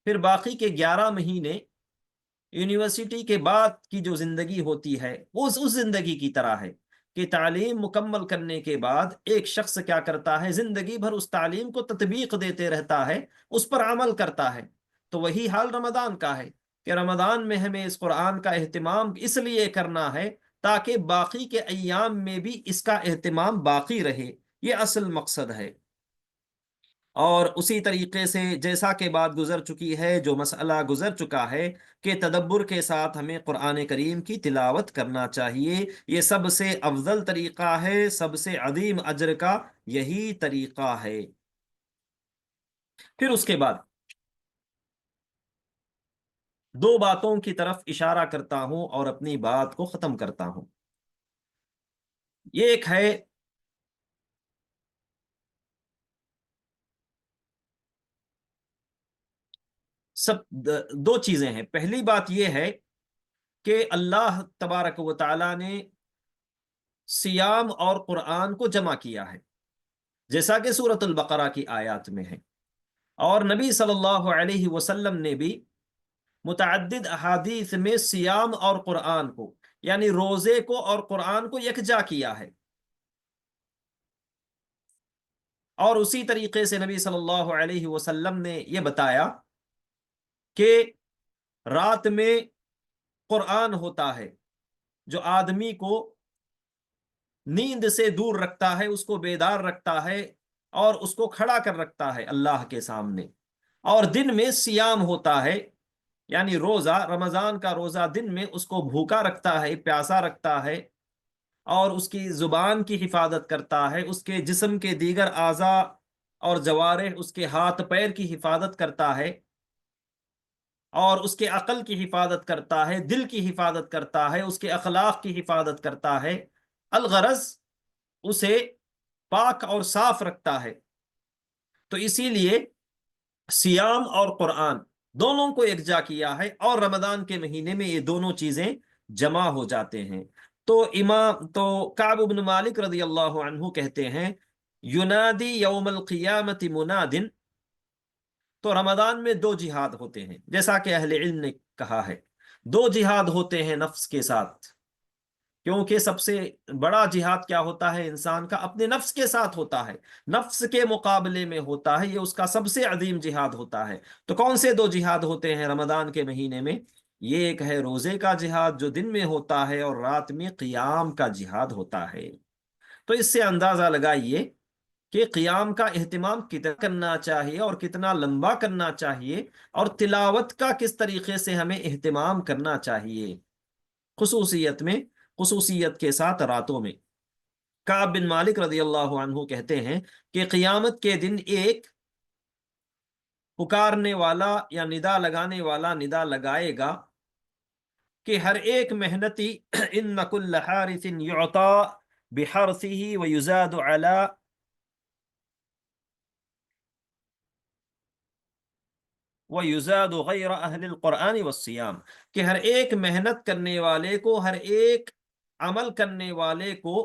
پھر باقی کے 11 مہینے یونیورسٹی کے بعد کی جو زندگی ہوتی ہے وہ اس زندگی کی طرح ہے کہ تعلیم مکمل کرنے کے بعد ایک شخص کیا کرتا ہے؟ زندگی بھر اس تعلیم کو تطبیق دیتے رہتا ہے، اس پر عمل کرتا ہے۔ تو وہی حال رمضان کا ہے کہ رمضان میں ہمیں اس قرآن کا اہتمام اس لیے کرنا ہے تاکہ باقی کے ایام میں بھی اس کا اہتمام باقی رہے، یہ اصل مقصد ہے۔ اور اسی طریقے سے جیسا کہ بات گزر چکی ہے، جو مسئلہ گزر چکا ہے کہ تدبر کے ساتھ ہمیں قرآن کریم کی تلاوت کرنا چاہیے، یہ سب سے افضل طریقہ ہے، سب سے عظیم اجر کا یہی طریقہ ہے۔ پھر اس کے بعد دو باتوں کی طرف اشارہ کرتا ہوں اور اپنی بات کو ختم کرتا ہوں۔ یہ ایک ہے دو چیزیں ہیں۔ پہلی بات یہ ہے کہ اللہ تبارک و تعالی نے سیام اور قرآن کو جمع کیا ہے، جیسا کہ سورۃ البقرہ کی آیات میں ہے، اور نبی صلی اللہ علیہ وسلم نے بھی متعدد احادیث میں سیام اور قرآن کو، یعنی روزے کو اور قرآن کو یکجا کیا ہے۔ اور اسی طریقے سے نبی صلی اللہ علیہ وسلم نے یہ بتایا کہ رات میں قرآن ہوتا ہے جو آدمی کو نیند سے دور رکھتا ہے، اس کو بیدار رکھتا ہے اور اس کو کھڑا کر رکھتا ہے اللہ کے سامنے۔ اور دن میں سیام ہوتا ہے، یعنی روزہ، رمضان کا روزہ دن میں اس کو بھوکا رکھتا ہے، پیاسا رکھتا ہے، اور اس کی زبان کی حفاظت کرتا ہے، اس کے جسم کے دیگر اعضاء اور جوارح، اس کے ہاتھ پیر کی حفاظت کرتا ہے، اور اس کے عقل کی حفاظت کرتا ہے، دل کی حفاظت کرتا ہے، اس کے اخلاق کی حفاظت کرتا ہے، الغرض اسے پاک اور صاف رکھتا ہے۔ تو اسی لیے سیام اور قرآن دونوں کو یکجا کیا ہے، اور رمضان کے مہینے میں یہ دونوں چیزیں جمع ہو جاتے ہیں۔ تو کعب بن مالک رضی اللہ عنہ کہتے ہیں ینادی یوم القیامت منادن، تو رمضان میں دو جہاد ہوتے ہیں، جیسا کہ اہل علم نے کہا ہے دو جہاد ہوتے ہیں نفس کے ساتھ، کیونکہ سب سے بڑا جہاد کیا ہوتا ہے؟ انسان کا اپنے نفس کے ساتھ ہوتا ہے، نفس کے مقابلے میں ہوتا ہے، یہ اس کا سب سے عظیم جہاد ہوتا ہے۔ تو کون سے دو جہاد ہوتے ہیں رمضان کے مہینے میں؟ یہ ایک ہے روزے کا جہاد جو دن میں ہوتا ہے، اور رات میں قیام کا جہاد ہوتا ہے۔ تو اس سے اندازہ لگائیے کہ قیام کا اہتمام کتنا کرنا چاہیے اور کتنا لمبا کرنا چاہیے، اور تلاوت کا کس طریقے سے ہمیں اہتمام کرنا چاہیے، خصوصیت کے ساتھ راتوں میں۔ کعب بن مالک رضی اللہ عنہ کہتے ہیں کہ قیامت کے دن ایک پکارنے والا یا ندا لگانے والا ندا لگائے گا کہ ہر ایک محنتی ان کل حارث یعطا بحرثه ویزاد علی وَيُزَادُ غَيْرَ أَهْلِ الْقُرْآنِ وَالصِّيَامِ، کہ ہر ایک محنت کرنے والے کو، ہر ایک عمل کرنے والے کو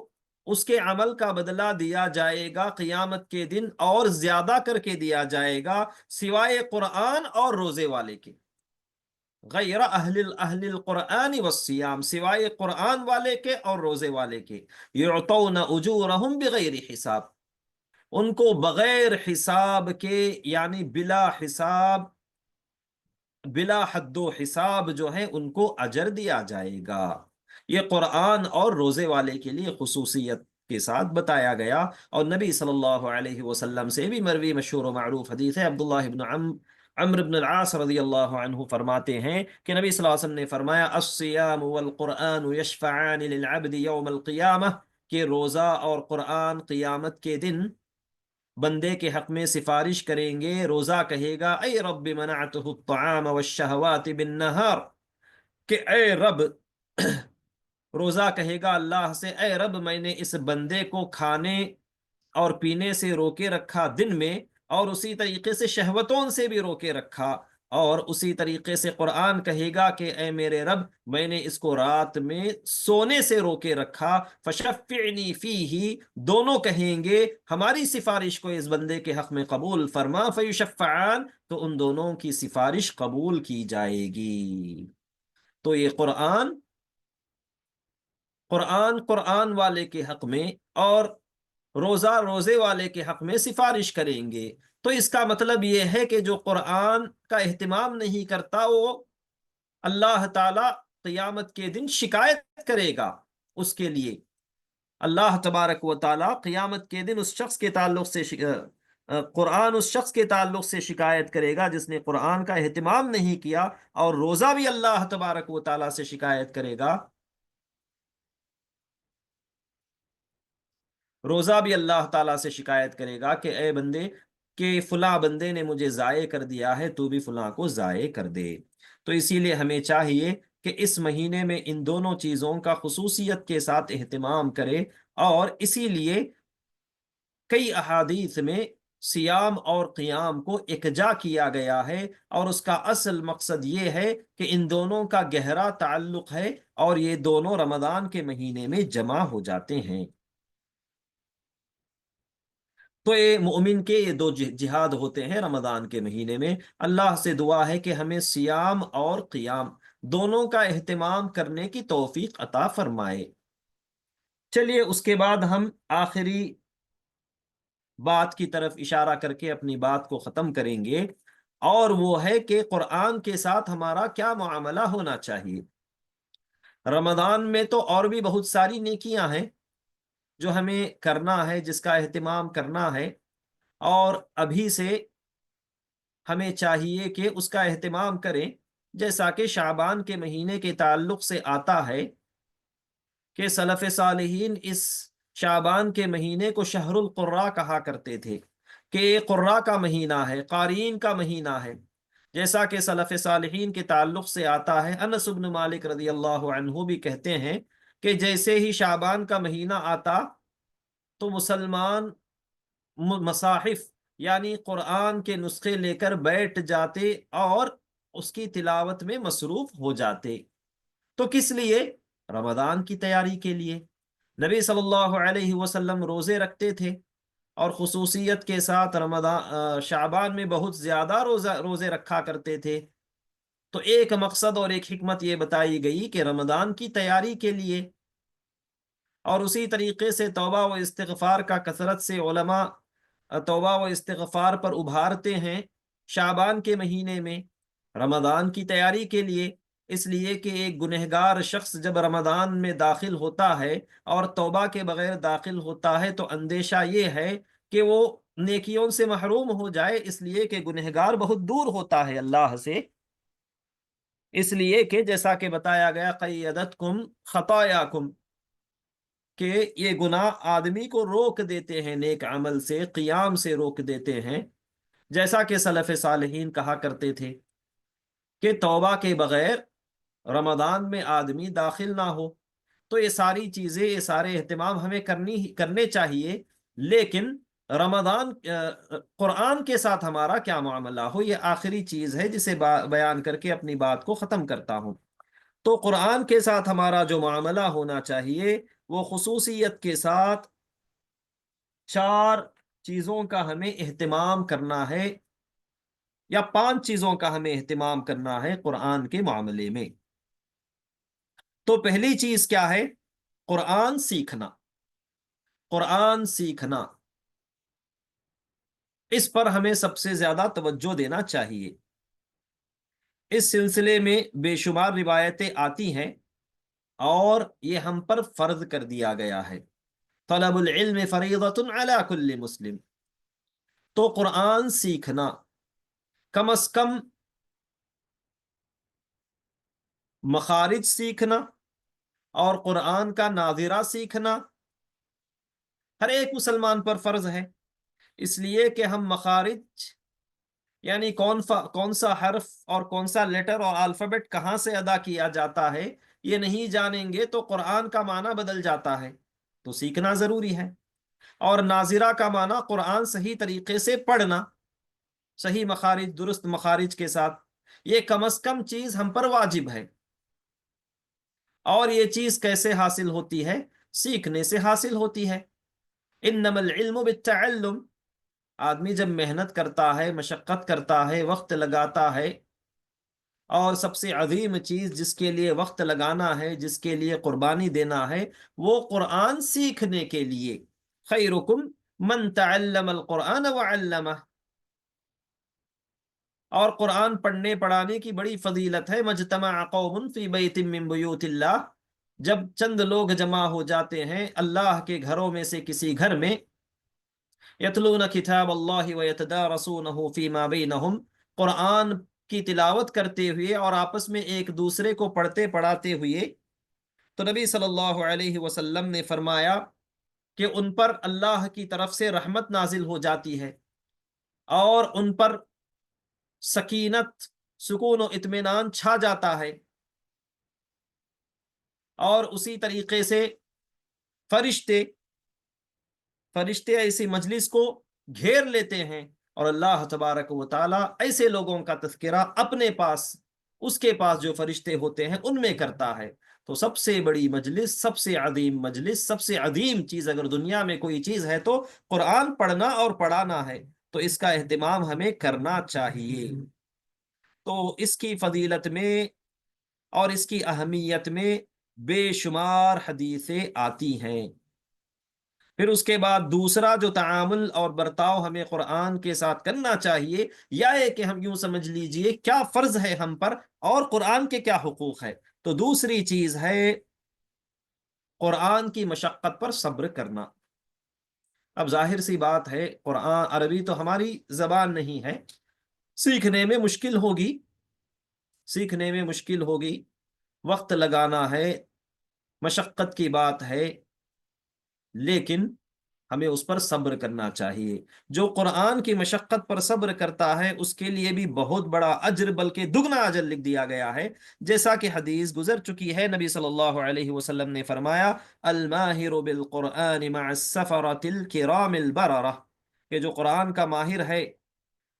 اس کے عمل کا بدلہ دیا جائے گا قیامت کے دن، اور زیادہ کر کے دیا جائے گا، سوائے قرآن اور روزے والے کے، غیر اہل القرآن والصیام، سوائے قرآن والے کے اور روزے والے کے، یعطون اجورہم بغیر حساب، ان کو بغیر حساب کے، یعنی بلا حساب، بلا حد و حساب جو ہے ان کو اجر دیا جائے گا۔ یہ قرآن اور روزے والے کے لیے خصوصیت کے ساتھ بتایا گیا، اور نبی صلی اللہ علیہ وسلم سے بھی مروی مشہور و معروف حدیث ہے، عبداللہ بن عمرو بن العاص رضی اللہ عنہ فرماتے ہیں کہ نبی صلی اللہ علیہ وسلم نے فرمایا الصیام والقرآن یشفعان للعبد یوم القیامہ، کہ روزہ اور قرآن قیامت کے دن بندے کے حق میں سفارش کریں گے۔ روزہ کہے گا اے رب منعته الطعام والشہوات بالنہار، کہ اے رب، روزہ کہے گا اللہ سے اے رب میں نے اس بندے کو کھانے اور پینے سے روکے رکھا دن میں، اور اسی طریقے سے شہوتوں سے بھی روکے رکھا، اور اسی طریقے سے قرآن کہے گا کہ اے میرے رب میں نے اس کو رات میں سونے سے روکے رکھا، فشفعنی فیہ، دونوں کہیں گے ہماری سفارش کو اس بندے کے حق میں قبول فرما، فیشفعان، تو ان دونوں کی سفارش قبول کی جائے گی۔ تو یہ قرآن والے کے حق میں، اور روزہ روزے والے کے حق میں سفارش کریں گے۔ تو اس کا مطلب یہ ہے کہ جو قرآن کا اہتمام نہیں کرتا، وہ اللہ تعالی قیامت کے دن شکایت کرے گا اس کے لیے۔ اللہ تبارک و تعالی قیامت کے دن اس شخص کے تعلق سے قرآن اس شخص کے تعلق سے شکایت کرے گا جس نے قرآن کا اہتمام نہیں کیا، اور روزہ بھی اللہ تبارک و تعالی سے شکایت کرے گا، روزہ بھی اللہ تعالیٰ سے شکایت کرے گا کہ اے بندے، کہ فلاں بندے نے مجھے ضائع کر دیا ہے، تو بھی فلاں کو ضائع کر دے۔ تو اسی لیے ہمیں چاہیے کہ اس مہینے میں ان دونوں چیزوں کا خصوصیت کے ساتھ اہتمام کرے، اور اسی لیے کئی احادیث میں سیام اور قیام کو یکجا کیا گیا ہے، اور اس کا اصل مقصد یہ ہے کہ ان دونوں کا گہرا تعلق ہے، اور یہ دونوں رمضان کے مہینے میں جمع ہو جاتے ہیں۔ تو یہ مومن کے یہ دو جہاد ہوتے ہیں رمضان کے مہینے میں۔ اللہ سے دعا ہے کہ ہمیں سیام اور قیام دونوں کا اہتمام کرنے کی توفیق عطا فرمائے۔ چلیے اس کے بعد ہم آخری بات کی طرف اشارہ کر کے اپنی بات کو ختم کریں گے، اور وہ ہے کہ قرآن کے ساتھ ہمارا کیا معاملہ ہونا چاہیے۔ رمضان میں تو اور بھی بہت ساری نیکیاں ہیں جو ہمیں کرنا ہے، جس کا اہتمام کرنا ہے، اور ابھی سے ہمیں چاہیے کہ اس کا اہتمام کریں، جیسا کہ شعبان کے مہینے کے تعلق سے آتا ہے کہ سلف صالحین اس شعبان کے مہینے کو شہر القراء کہا کرتے تھے، کہ یہ قراء کا مہینہ ہے، قارئین کا مہینہ ہے، جیسا کہ سلف صالحین کے تعلق سے آتا ہے۔ انس بن مالک رضی اللہ عنہ بھی کہتے ہیں کہ جیسے ہی شعبان کا مہینہ آتا تو مسلمان مصاحف یعنی قرآن کے نسخے لے کر بیٹھ جاتے اور اس کی تلاوت میں مصروف ہو جاتے۔ تو کس لیے؟ رمضان کی تیاری کے لیے۔ نبی صلی اللہ علیہ وسلم روزے رکھتے تھے، اور خصوصیت کے ساتھ رمضان شعبان میں بہت زیادہ روزے رکھا کرتے تھے۔ تو ایک مقصد اور ایک حکمت یہ بتائی گئی کہ رمضان کی تیاری کے لیے، اور اسی طریقے سے توبہ و استغفار کا کثرت سے علماء توبہ و استغفار پر ابھارتے ہیں شعبان کے مہینے میں رمضان کی تیاری کے لیے۔ اس لیے کہ ایک گنہگار شخص جب رمضان میں داخل ہوتا ہے اور توبہ کے بغیر داخل ہوتا ہے، تو اندیشہ یہ ہے کہ وہ نیکیوں سے محروم ہو جائے، اس لیے کہ گنہگار بہت دور ہوتا ہے اللہ سے، اس لیے کہ جیسا کہ بتایا گیا قیدتکم خطایاکم، کہ یہ گناہ آدمی کو روک دیتے ہیں نیک عمل سے، قیام سے روک دیتے ہیں، جیسا کہ سلف صالحین کہا کرتے تھے کہ توبہ کے بغیر رمضان میں آدمی داخل نہ ہو۔ تو یہ ساری چیزیں، یہ سارے اہتمام ہمیں کرنے چاہیے، لیکن رمضان قرآن کے ساتھ ہمارا کیا معاملہ ہو، یہ آخری چیز ہے جسے بیان کر کے اپنی بات کو ختم کرتا ہوں۔ تو قرآن کے ساتھ ہمارا جو معاملہ ہونا چاہیے وہ خصوصیت کے ساتھ 4 چیزوں کا ہمیں اہتمام کرنا ہے، یا 5 چیزوں کا ہمیں اہتمام کرنا ہے قرآن کے معاملے میں۔ تو پہلی چیز کیا ہے؟ قرآن سیکھنا۔ قرآن سیکھنا، اس پر ہمیں سب سے زیادہ توجہ دینا چاہیے۔ اس سلسلے میں بے شمار روایتیں آتی ہیں، اور یہ ہم پر فرض کر دیا گیا ہے۔ طلب العلم فریضۃ علی کل مسلم۔ تو قرآن سیکھنا، کم از کم مخارج سیکھنا اور قرآن کا ناظرہ سیکھنا ہر ایک مسلمان پر فرض ہے، اس لیے کہ ہم مخارج یعنی کون سا حرف اور کون سا لیٹر اور الفابیٹ کہاں سے ادا کیا جاتا ہے یہ نہیں جانیں گے تو قرآن کا معنی بدل جاتا ہے، تو سیکھنا ضروری ہے۔ اور ناظرہ کا معنی قرآن صحیح طریقے سے پڑھنا، صحیح مخارج، درست مخارج کے ساتھ، یہ کم از کم چیز ہم پر واجب ہے۔ اور یہ چیز کیسے حاصل ہوتی ہے؟ سیکھنے سے حاصل ہوتی ہے۔ انما العلم بالتعلم۔ آدمی جب محنت کرتا ہے، مشقت کرتا ہے، وقت لگاتا ہے، اور سب سے عظیم چیز جس کے لیے وقت لگانا ہے، جس کے لیے قربانی دینا ہے، وہ قرآن سیکھنے کے لیے۔ خیرکم من تعلم القرآن وعلمہ۔ اور قرآن پڑھنے پڑھانے کی بڑی فضیلت ہے۔ مجتمع قوم فی بیت من بیوت اللہ، جب چند لوگ جمع ہو جاتے ہیں اللہ کے گھروں میں سے کسی گھر میں، یتلون کتاب اللہ ویتدارسونہ فیما بینہم، قرآن کی تلاوت کرتے ہوئے اور آپس میں ایک دوسرے کو پڑھتے پڑھاتے ہوئے، تو نبی صلی اللہ علیہ وسلم نے فرمایا کہ ان پر اللہ کی طرف سے رحمت نازل ہو جاتی ہے، اور ان پر سکینت، سکون و اطمینان چھا جاتا ہے، اور اسی طریقے سے فرشتے ایسی مجلس کو گھیر لیتے ہیں، اور اللہ تبارک و تعالی ایسے لوگوں کا تذکرہ اپنے پاس، اس کے پاس جو فرشتے ہوتے ہیں ان میں کرتا ہے۔ تو سب سے بڑی مجلس، سب سے عظیم مجلس، سب سے عظیم چیز اگر دنیا میں کوئی چیز ہے تو قرآن پڑھنا اور پڑھانا ہے، تو اس کا اہتمام ہمیں کرنا چاہیے۔ تو اس کی فضیلت میں اور اس کی اہمیت میں بے شمار حدیثیں آتی ہیں۔ پھر اس کے بعد دوسرا جو تعامل اور برتاؤ ہمیں قرآن کے ساتھ کرنا چاہیے، یا ہے کہ ہم یوں سمجھ لیجئے کیا فرض ہے ہم پر اور قرآن کے کیا حقوق ہے، تو دوسری چیز ہے قرآن کی مشقت پر صبر کرنا۔ اب ظاہر سی بات ہے، قرآن عربی تو ہماری زبان نہیں ہے، سیکھنے میں مشکل ہوگی، سیکھنے میں مشکل ہوگی، وقت لگانا ہے، مشقت کی بات ہے، لیکن ہمیں اس پر صبر کرنا چاہیے۔ جو قرآن کی مشقت پر صبر کرتا ہے اس کے لیے بھی بہت بڑا اجر، بلکہ دگنا اجر لکھ دیا گیا ہے، جیسا کہ حدیث گزر چکی ہے۔ نبی صلی اللہ علیہ وسلم نے فرمایا الماہر بالقرآن مع السفرۃ الکرام البررہ، کہ جو قرآن کا ماہر ہے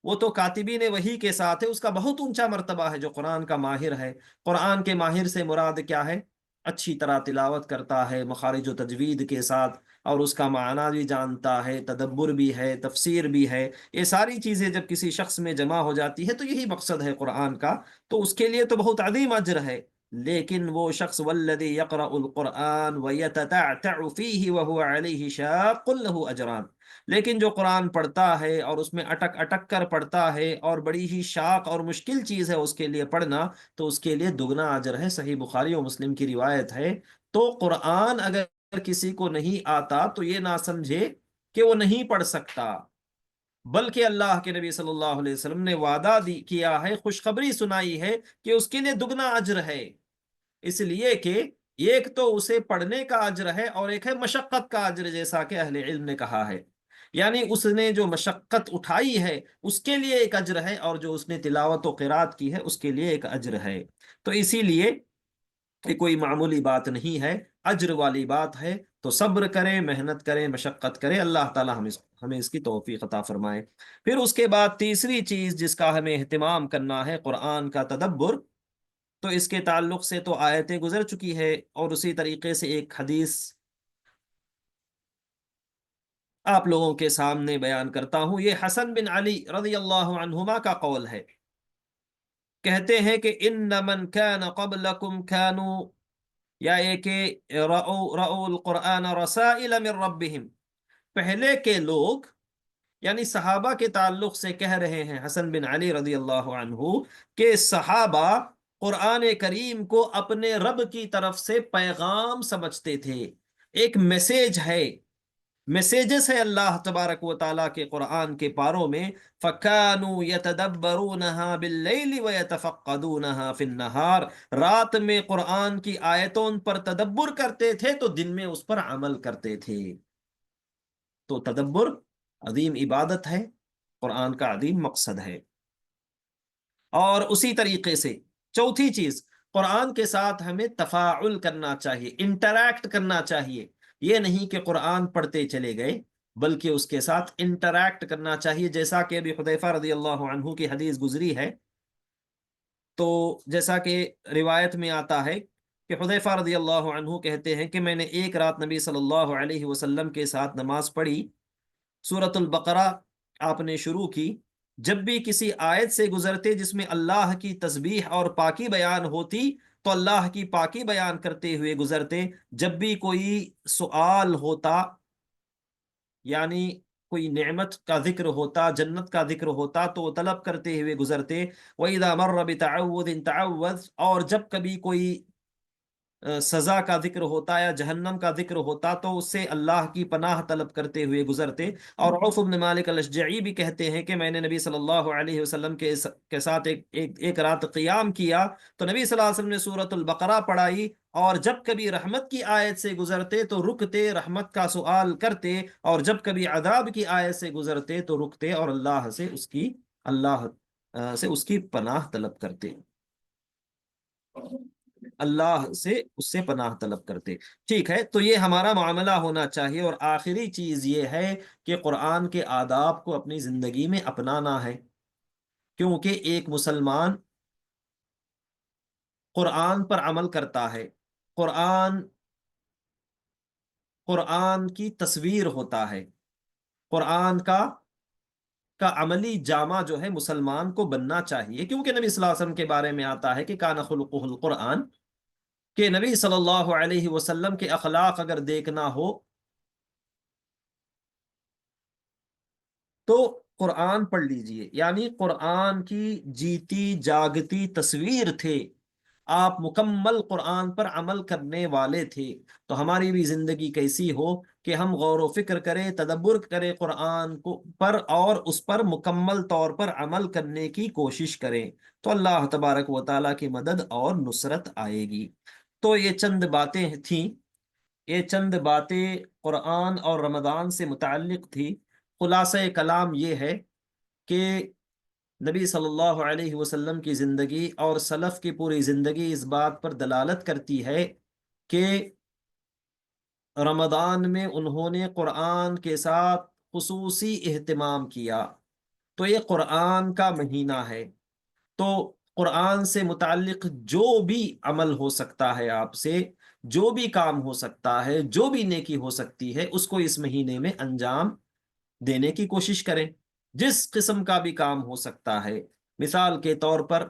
وہ تو کاتبین وحی کے ساتھ ہے، اس کا بہت اونچا مرتبہ ہے جو قرآن کا ماہر ہے۔ قرآن کے ماہر سے مراد کیا ہے؟ اچھی طرح تلاوت کرتا ہے مخارج و تجوید کے ساتھ، اور اس کا معنی بھی جانتا ہے، تدبر بھی ہے، تفسیر بھی ہے۔ یہ ساری چیزیں جب کسی شخص میں جمع ہو جاتی ہے تو یہی مقصد ہے قرآن کا، تو اس کے لیے تو بہت عظیم اجر ہے۔ لیکن وہ شخص والذی یقرأ القرآن ویتتعتع فیہ وہو علیہ شاق لہ اجران، لیکن جو قرآن پڑھتا ہے اور اس میں اٹک اٹک کر پڑھتا ہے اور بڑی ہی شاق اور مشکل چیز ہے اس کے لیے پڑھنا، تو اس کے لیے دگنا اجر ہے۔ صحیح بخاری و مسلم کی روایت ہے۔ تو قرآن اگر کسی کو نہیں آتا تو یہ نہ سمجھے کہ وہ نہیں پڑھ سکتا، بلکہ اللہ کے نبی صلی اللہ علیہ وسلم نے وعدہ کیا ہے، خوشخبری سنائی ہے کہ اس کے لیے دگنا اجر ہے، اس لیے کہ ایک تو اسے پڑھنے کا اجر ہے اور ایک ہے مشقت کا اجر، جیسا کہ اہل علم نے کہا ہے۔ یعنی اس نے جو مشقت اٹھائی ہے اس کے لیے ایک اجر ہے، اور جو اس نے تلاوت و قرات کی ہے اس کے لیے ایک اجر ہے۔ تو اسی لیے یہ کوئی معمولی بات نہیں ہے، اجر والی بات ہے۔ تو صبر کریں، محنت کریں، مشقت کریں، اللہ تعالی ہمیں اس کی توفیق عطا فرمائے۔ پھر اس کے بعد تیسری چیز جس کا ہمیں اہتمام کرنا ہے، قرآن کا تدبر۔ تو اس کے تعلق سے تو آیتیں گزر چکی ہے، اور اسی طریقے سے ایک حدیث آپ لوگوں کے سامنے بیان کرتا ہوں، یہ حسن بن علی رضی اللہ عنہما کا قول ہے۔ کہتے ہیں کہ ان من كان قبلكم كانوا، یا یہ کہ رأوا القرآن رسائل من ربهم، پہلے کے لوگ یعنی صحابہ کے تعلق سے کہہ رہے ہیں حسن بن علی رضی اللہ عنہ کہ صحابہ قرآن کریم کو اپنے رب کی طرف سے پیغام سمجھتے تھے، ایک میسیج ہے، میسیجز ہے اللہ تبارک و تعالیٰ کے قرآن کے پاروں میں۔ فَكَانُوا يَتَدَبَّرُونَهَا بِاللَّيْلِ وَيَتَفَقَّدُونَهَا فِي النَّهَارِ، رات میں قرآن کی آیتوں پر تدبر کرتے تھے تو دن میں اس پر عمل کرتے تھے۔ تو تدبر عظیم عبادت ہے، قرآن کا عظیم مقصد ہے۔ اور اسی طریقے سے چوتھی چیز، قرآن کے ساتھ ہمیں تفاعل کرنا چاہیے، انٹریکٹ کرنا چاہیے۔ یہ نہیں کہ قرآن پڑھتے چلے گئے، بلکہ اس کے ساتھ انٹریکٹ کرنا چاہیے، جیسا کہ ابھی حذیفہ رضی اللہ عنہ کی حدیث گزری ہے۔ تو جیسا کہ روایت میں آتا ہے کہ حذیفہ رضی اللہ عنہ کہتے ہیں کہ میں نے ایک رات نبی صلی اللہ علیہ وسلم کے ساتھ نماز پڑھی، سورۃ البقرہ آپ نے شروع کی، جب بھی کسی آیت سے گزرتے جس میں اللہ کی تسبیح اور پاکی بیان ہوتی تو اللہ کی پاکی بیان کرتے ہوئے گزرتے، جب بھی کوئی سوال ہوتا یعنی کوئی نعمت کا ذکر ہوتا، جنت کا ذکر ہوتا تو وہ طلب کرتے ہوئے گزرتے۔ وَإِذَا مَرَّ بِتَعَوُّذٍ تَعَوَّذَ، اور جب کبھی کوئی سزا کا ذکر ہوتا یا جہنم کا ذکر ہوتا تو اس سے اللہ کی پناہ طلب کرتے ہوئے گزرتے۔ اور عوف بن مالک الاشجعی بھی کہتے ہیں کہ میں نے نبی صلی اللہ علیہ وسلم کے ساتھ ایک رات قیام کیا تو نبی صلی اللہ علیہ وسلم نے سورۃ البقرہ پڑھائی، اور جب کبھی رحمت کی آیت سے گزرتے تو رکتے، رحمت کا سوال کرتے، اور جب کبھی عذاب کی آیت سے گزرتے تو رکتے اور اللہ سے اس کی پناہ طلب کرتے، اللہ سے اس سے پناہ طلب کرتے۔ ٹھیک ہے، تو یہ ہمارا معاملہ ہونا چاہیے۔ اور آخری چیز یہ ہے کہ قرآن کے آداب کو اپنی زندگی میں اپنانا ہے، کیونکہ ایک مسلمان قرآن پر عمل کرتا ہے، قرآن قرآن کی تصویر ہوتا ہے، قرآن کا عملی جامہ جو ہے مسلمان کو بننا چاہیے، کیونکہ نبی صلی اللہ علیہ وسلم کے بارے میں آتا ہے کہ کان خلقہ القرآن، کہ نبی صلی اللہ علیہ وسلم کے اخلاق اگر دیکھنا ہو تو قرآن پڑھ لیجئے، یعنی قرآن کی جیتی جاگتی تصویر تھے، آپ مکمل قرآن پر عمل کرنے والے تھے۔ تو ہماری بھی زندگی کیسی ہو کہ ہم غور و فکر کریں، تدبر کریں قرآن پر، اور اس پر مکمل طور پر عمل کرنے کی کوشش کریں، تو اللہ تبارک و تعالیٰ کی مدد اور نصرت آئے گی۔ تو یہ چند باتیں تھیں، یہ چند باتیں قرآن اور رمضان سے متعلق تھی۔ خلاصہ کلام یہ ہے کہ نبی صلی اللہ علیہ وسلم کی زندگی اور سلف کی پوری زندگی اس بات پر دلالت کرتی ہے کہ رمضان میں انہوں نے قرآن کے ساتھ خصوصی اہتمام کیا۔ تو یہ قرآن کا مہینہ ہے، تو قرآن سے متعلق جو بھی عمل ہو سکتا ہے، آپ سے جو بھی کام ہو سکتا ہے، جو بھی نیکی ہو سکتی ہے، اس کو اس مہینے میں انجام دینے کی کوشش کریں۔ جس قسم کا بھی کام ہو سکتا ہے، مثال کے طور پر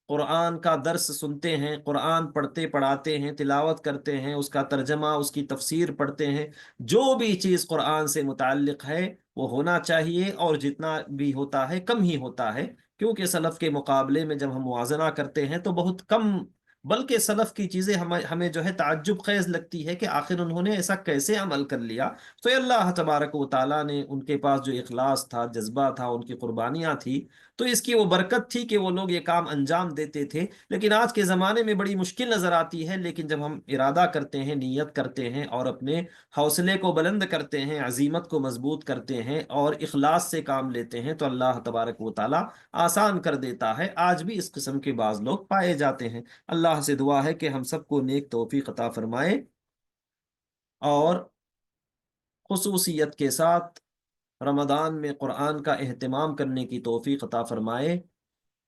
قرآن کا درس سنتے ہیں، قرآن پڑھتے پڑھاتے ہیں، تلاوت کرتے ہیں، اس کا ترجمہ، اس کی تفسیر پڑھتے ہیں، جو بھی چیز قرآن سے متعلق ہے وہ ہونا چاہیے، اور جتنا بھی ہوتا ہے کم ہی ہوتا ہے، کیونکہ سلف کے مقابلے میں جب ہم موازنہ کرتے ہیں تو بہت کم، بلکہ سلف کی چیزیں ہمیں جو ہے تعجب خیز لگتی ہے کہ آخر انہوں نے ایسا کیسے عمل کر لیا۔ تو اللہ تبارک و تعالیٰ نے ان کے پاس جو اخلاص تھا، جذبہ تھا، ان کی قربانیاں تھی، تو اس کی وہ برکت تھی کہ وہ لوگ یہ کام انجام دیتے تھے۔ لیکن آج کے زمانے میں بڑی مشکل نظر آتی ہے، لیکن جب ہم ارادہ کرتے ہیں، نیت کرتے ہیں، اور اپنے حوصلے کو بلند کرتے ہیں، عزیمت کو مضبوط کرتے ہیں، اور اخلاص سے کام لیتے ہیں، تو اللہ تبارک و تعالیٰ آسان کر دیتا ہے۔ آج بھی اس قسم کے بعض لوگ پائے جاتے ہیں۔ اللہ سے دعا ہے کہ ہم سب کو نیک توفیق عطا فرمائے، اور خصوصیت کے ساتھ رمضان میں قرآن کا اہتمام کرنے کی توفیق عطا فرمائے،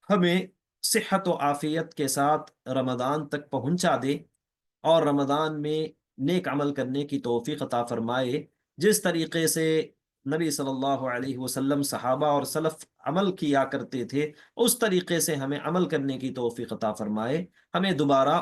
ہمیں صحت و عافیت کے ساتھ رمضان تک پہنچا دے، اور رمضان میں نیک عمل کرنے کی توفیق عطا فرمائے، جس طریقے سے نبی صلی اللہ علیہ وسلم، صحابہ اور سلف عمل کیا کرتے تھے، اس طریقے سے ہمیں عمل کرنے کی توفیق عطا فرمائے۔ ہمیں دوبارہ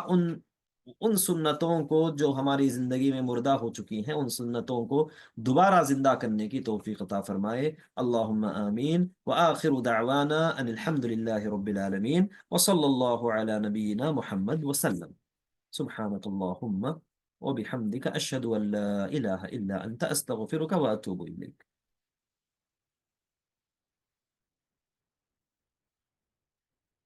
ان سنتوں کو جو ہماری زندگی میں مردہ ہو چکی ہیں، ان سنتوں کو دوبارہ زندہ کرنے کی توفیق عطا فرمائے۔ اللہم آمین، وآخر دعوانا ان الحمد للہ رب العالمین، وصلی اللہ علی نبینا محمد وسلم۔ سبحانک اللہم وبحمدک اشہد ان لا الہ الا انت استغفرک واتوب الیک۔